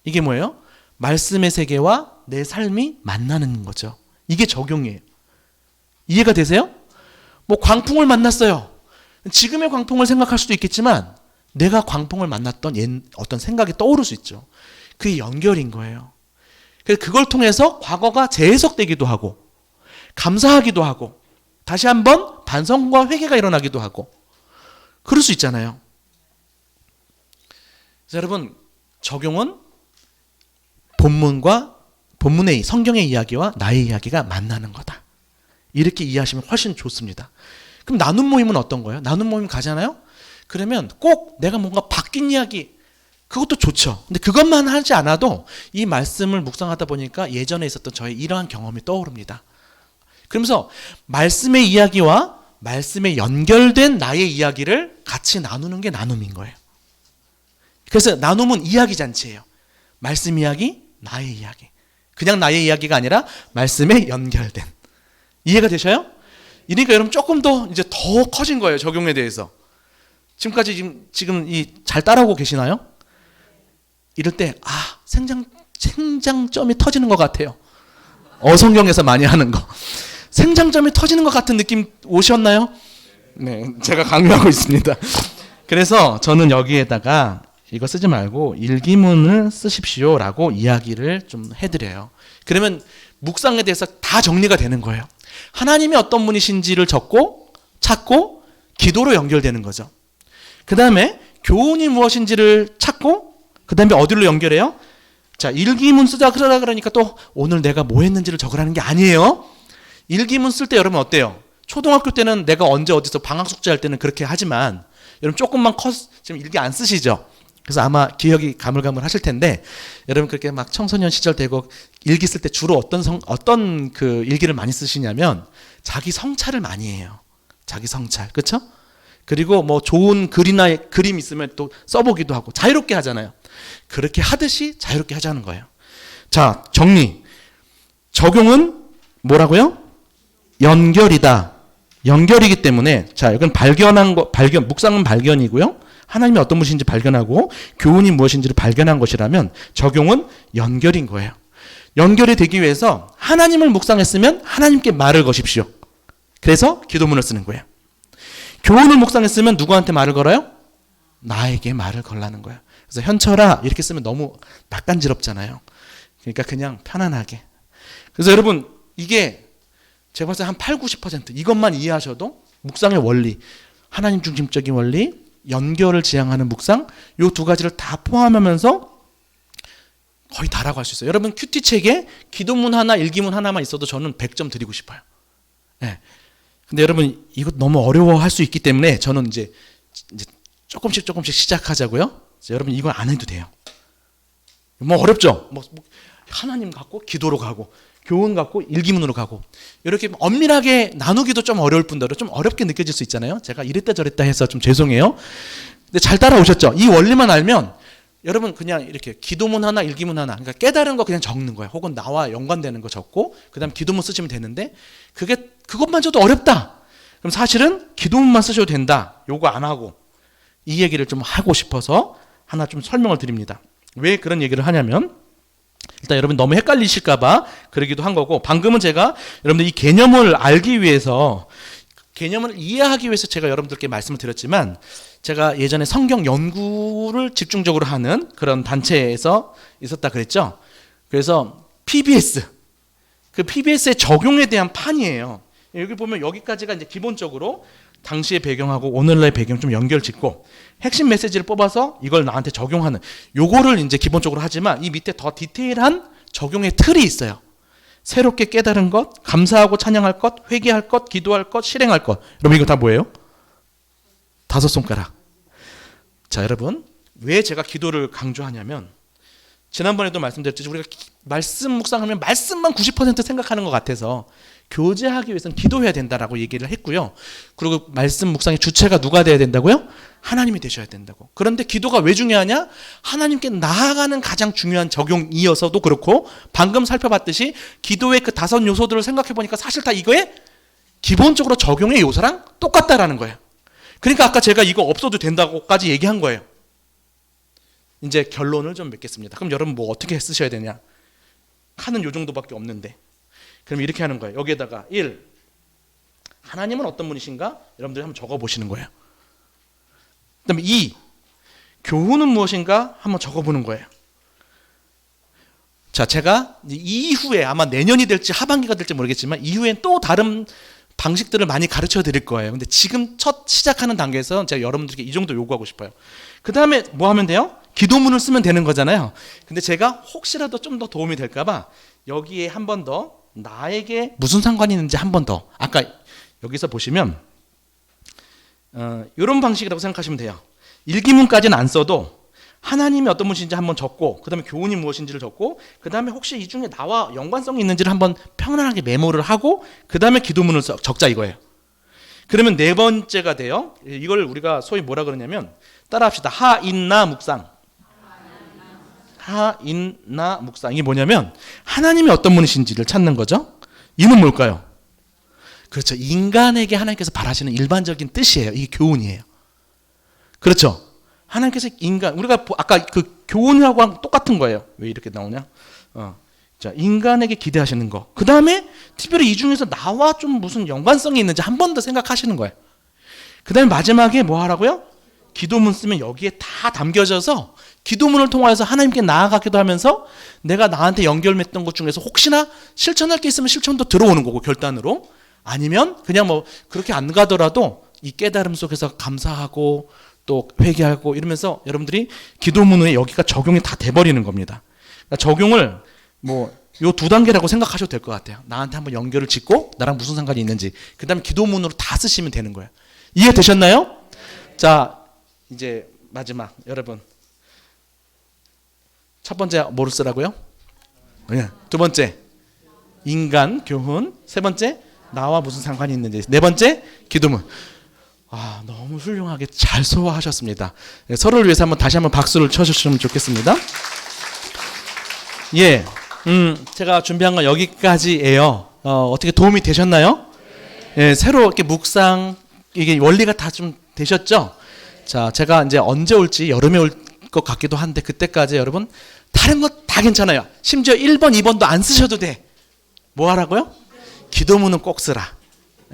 이게 뭐예요? 말씀의 세계와 내 삶이 만나는 거죠. 이게 적용이에요. 이해가 되세요? 뭐 광풍을 만났어요. 지금의 광풍을 생각할 수도 있겠지만 내가 광풍을 만났던 어떤 생각이 떠오를 수 있죠. 그게 연결인 거예요. 그래서 그걸 통해서 과거가 재해석되기도 하고 감사하기도 하고 다시 한번 반성과 회개가 일어나기도 하고 그럴 수 있잖아요. 그래서 여러분 적용은 본문의 성경의 이야기와 나의 이야기가 만나는 거다. 이렇게 이해하시면 훨씬 좋습니다. 그럼 나눔 모임은 어떤 거예요? 나눔 모임 가잖아요? 그러면 꼭 내가 뭔가 바뀐 이야기 그것도 좋죠. 근데 그것만 하지 않아도 이 말씀을 묵상하다 보니까 예전에 있었던 저의 이러한 경험이 떠오릅니다. 그러면서 말씀의 이야기와 말씀에 연결된 나의 이야기를 같이 나누는 게 나눔인 거예요. 그래서 나눔은 이야기 잔치예요. 말씀 이야기, 나의 이야기. 그냥 나의 이야기가 아니라 말씀에 연결된. 이해가 되셔요? 이러니까 여러분 조금 더 이제 더 커진 거예요. 적용에 대해서. 지금까지 지금 잘 따라오고 계시나요? 이럴 때 생장점이 터지는 것 같아요. 어성경에서 많이 하는 거. 생장점이 터지는 것 같은 느낌 오셨나요? 네, 제가 강요하고 있습니다. 그래서 저는 여기에다가 이거 쓰지 말고 일기문을 쓰십시오라고 이야기를 좀 해드려요. 그러면 묵상에 대해서 다 정리가 되는 거예요. 하나님이 어떤 분이신지를 찾고 기도로 연결되는 거죠. 그 다음에 교훈이 무엇인지를 찾고 그 다음에 어디로 연결해요? 자, 일기문 쓰자 그러니까 또 오늘 내가 뭐 했는지를 적으라는 게 아니에요. 일기문 쓸 때 여러분 어때요? 초등학교 때는 내가 언제 어디서 방학 숙제할 때는 그렇게 하지만 여러분 조금만 지금 일기 안 쓰시죠? 그래서 아마 기억이 가물가물하실 텐데 여러분 그렇게 막 청소년 시절 되고 일기 쓸 때 주로 어떤 그 일기를 많이 쓰시냐면 자기 성찰을 많이 해요. 자기 성찰, 그렇죠? 그리고 뭐 좋은 글이나 그림 있으면 또 써보기도 하고 자유롭게 하잖아요. 그렇게 하듯이 자유롭게 하자는 거예요. 자, 정리. 적용은 뭐라고요? 연결이다. 연결이기 때문에 자, 이건 묵상은 발견이고요. 하나님이 어떤 분이신지 발견하고 교훈이 무엇인지를 발견한 것이라면 적용은 연결인 거예요. 연결이 되기 위해서 하나님을 묵상했으면 하나님께 말을 거십시오. 그래서 기도문을 쓰는 거예요. 교훈을 묵상했으면 누구한테 말을 걸어요? 나에게 말을 걸라는 거예요. 그래서 현철아 이렇게 쓰면 너무 낯간지럽잖아요. 그러니까 그냥 편안하게. 그래서 여러분 이게 제가 봤을 때 한 8, 90% 이것만 이해하셔도 묵상의 원리, 하나님 중심적인 원리, 연결을 지향하는 묵상 이 두 가지를 다 포함하면서 거의 다라고 할 수 있어요. 여러분 큐티책에 기도문 하나, 일기문 하나만 있어도 저는 100점 드리고 싶어요. 네. 근데 여러분 이거 너무 어려워할 수 있기 때문에 저는 이제 조금씩 시작하자고요. 여러분 이건 안 해도 돼요. 뭐 어렵죠? 뭐 하나님 갖고 기도로 가고 교훈 갖고 일기문으로 가고 이렇게 엄밀하게 나누기도 좀 어려울 뿐더러 좀 어렵게 느껴질 수 있잖아요. 제가 이랬다 저랬다 해서 좀 죄송해요. 근데 잘 따라오셨죠? 이 원리만 알면 여러분 그냥 이렇게 기도문 하나 일기문 하나 그러니까 깨달은 거 그냥 적는 거예요. 혹은 나와 연관되는 거 적고 그 다음 기도문 쓰시면 되는데 그것만저도 어렵다. 그럼 사실은 기도문만 쓰셔도 된다. 요거 안 하고 이 얘기를 좀 하고 싶어서 하나 좀 설명을 드립니다. 왜 그런 얘기를 하냐면 일단 여러분 너무 헷갈리실까봐 그러기도 한 거고 방금은 제가 여러분들 이 개념을 알기 위해서 개념을 이해하기 위해서 제가 여러분들께 말씀을 드렸지만 제가 예전에 성경 연구를 집중적으로 하는 그런 단체에서 있었다 그랬죠. 그래서 PBS 그 PBS의 적용에 대한 판이에요. 여기 보면 여기까지가 이제 기본적으로 당시의 배경하고 오늘날의 배경 좀 연결 짓고 핵심 메시지를 뽑아서 이걸 나한테 적용하는 요거를 이제 기본적으로 하지만 이 밑에 더 디테일한 적용의 틀이 있어요. 새롭게 깨달은 것, 감사하고 찬양할 것, 회개할 것, 기도할 것, 실행할 것. 여러분 이거 다 뭐예요? 5손가락. 자, 여러분 왜 제가 기도를 강조하냐면 지난번에도 말씀드렸듯이 우리가 말씀 묵상하면 말씀만 90% 생각하는 것 같아서 교제하기 위해서는 기도해야 된다라고 얘기를 했고요. 그리고 말씀 묵상의 주체가 누가 돼야 된다고요? 하나님이 되셔야 된다고. 그런데 기도가 왜 중요하냐? 하나님께 나아가는 가장 중요한 적용이어서도 그렇고 방금 살펴봤듯이 기도의 그 5 요소들을 생각해 보니까 사실 다 이거에 기본적으로 적용의 요소랑 똑같다라는 거예요. 그러니까 아까 제가 이거 없어도 된다고까지 얘기한 거예요. 이제 결론을 좀 맺겠습니다. 그럼 여러분 뭐 어떻게 쓰셔야 되냐? 칸은 요 정도밖에 없는데. 그럼 이렇게 하는 거예요. 여기에다가 1. 하나님은 어떤 분이신가? 여러분들이 한번 적어보시는 거예요. 그 다음에 2. 교훈은 무엇인가? 한번 적어보는 거예요. 자, 제가 이후에 아마 내년이 될지 하반기가 될지 모르겠지만 이후엔 또 다른 방식들을 많이 가르쳐 드릴 거예요. 근데 지금 첫 시작하는 단계에서 제가 여러분들께 이 정도 요구하고 싶어요. 그 다음에 뭐 하면 돼요? 기도문을 쓰면 되는 거잖아요. 근데 제가 혹시라도 좀 더 도움이 될까봐 여기에 한 번 더 나에게 무슨 상관이 있는지 한 번 더 아까 여기서 보시면 이런 방식이라고 생각하시면 돼요. 일기문까지는 안 써도 하나님이 어떤 분이신지 한번 적고 그 다음에 교훈이 무엇인지를 적고 그 다음에 혹시 이 중에 나와 연관성이 있는지를 한번 편안하게 메모를 하고 그 다음에 기도문을 적자 이거예요. 그러면 4번째가 돼요. 이걸 우리가 소위 뭐라 그러냐면 따라합시다. 하인나 묵상. 하인나 묵상. 이게 뭐냐면 하나님이 어떤 분이신지를 찾는 거죠. 이는 뭘까요? 그렇죠. 인간에게 하나님께서 바라시는 일반적인 뜻이에요. 이게 교훈이에요. 그렇죠. 하나님께서 인간 우리가 아까 그 교훈이라고 똑같은 거예요. 왜 이렇게 나오냐? 자, 인간에게 기대하시는 거. 그 다음에 특별히 이 중에서 나와 좀 무슨 연관성이 있는지 한 번 더 생각하시는 거예요. 그 다음에 마지막에 뭐 하라고요? 기도문 쓰면 여기에 다 담겨져서 기도문을 통해서 하나님께 나아가기도 하면서 내가 나한테 연결했던 것 중에서 혹시나 실천할 게 있으면 실천도 들어오는 거고 결단으로 아니면 그냥 뭐 그렇게 안 가더라도 이 깨달음 속에서 감사하고 또 회개하고 이러면서 여러분들이 기도문에 여기가 적용이 다 돼버리는 겁니다. 그러니까 적용을 뭐 요 2단계라고 생각하셔도 될 것 같아요. 나한테 한번 연결을 짓고 나랑 무슨 상관이 있는지 그 다음에 기도문으로 다 쓰시면 되는 거예요. 이해되셨나요? 자 이제 마지막 여러분 첫 번째 뭐를 쓰라고요? 두 번째 인간 교훈, 세 번째 나와 무슨 상관이 있는지, 네 번째 기도문. 너무 훌륭하게 잘 소화하셨습니다. 서로를 위해서 다시 한번 박수를 쳐주시면 좋겠습니다. 예, 제가 준비한 건 여기까지예요. 어떻게 도움이 되셨나요? 예, 새로 이렇게 묵상 이게 원리가 다 좀 되셨죠? 자, 제가 이제 언제 올지 여름에 올 것 같기도 한데 그때까지 여러분 다른 거 다 괜찮아요. 심지어 1번, 2번도 안 쓰셔도 돼. 뭐 하라고요? 기도문은 꼭 쓰라.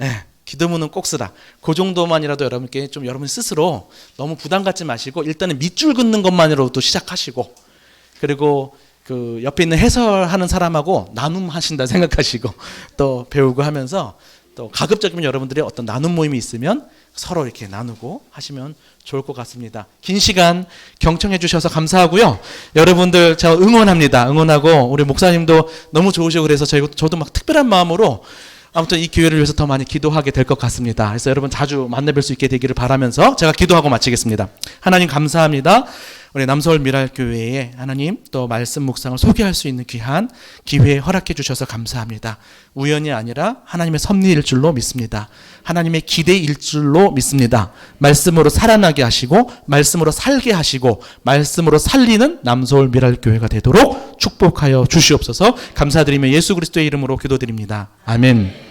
예, 기도문은 꼭 쓰라. 그 정도만이라도 여러분께 좀 여러분 스스로 너무 부담 갖지 마시고 일단은 밑줄 긋는 것만으로도 시작하시고 그리고 그 옆에 있는 해설하는 사람하고 나눔하신다 생각하시고 또 배우고 하면서 또 가급적이면 여러분들이 어떤 나눔 모임이 있으면 서로 이렇게 나누고 하시면 좋을 것 같습니다. 긴 시간 경청해 주셔서 감사하고요. 여러분들 제가 응원합니다. 응원하고 우리 목사님도 너무 좋으시고 그래서 저도 막 특별한 마음으로 아무튼 이 기회를 위해서 더 많이 기도하게 될 것 같습니다. 그래서 여러분 자주 만나뵐 수 있게 되기를 바라면서 제가 기도하고 마치겠습니다. 하나님 감사합니다. 우리 남서울 미랄교회에 하나님 또 말씀 묵상을 소개할 수 있는 귀한 기회 허락해 주셔서 감사합니다. 우연이 아니라 하나님의 섭리일 줄로 믿습니다. 하나님의 기대일 줄로 믿습니다. 말씀으로 살아나게 하시고 말씀으로 살게 하시고 말씀으로 살리는 남서울 미랄교회가 되도록 축복하여 주시옵소서. 감사드리며 예수 그리스도의 이름으로 기도드립니다. 아멘.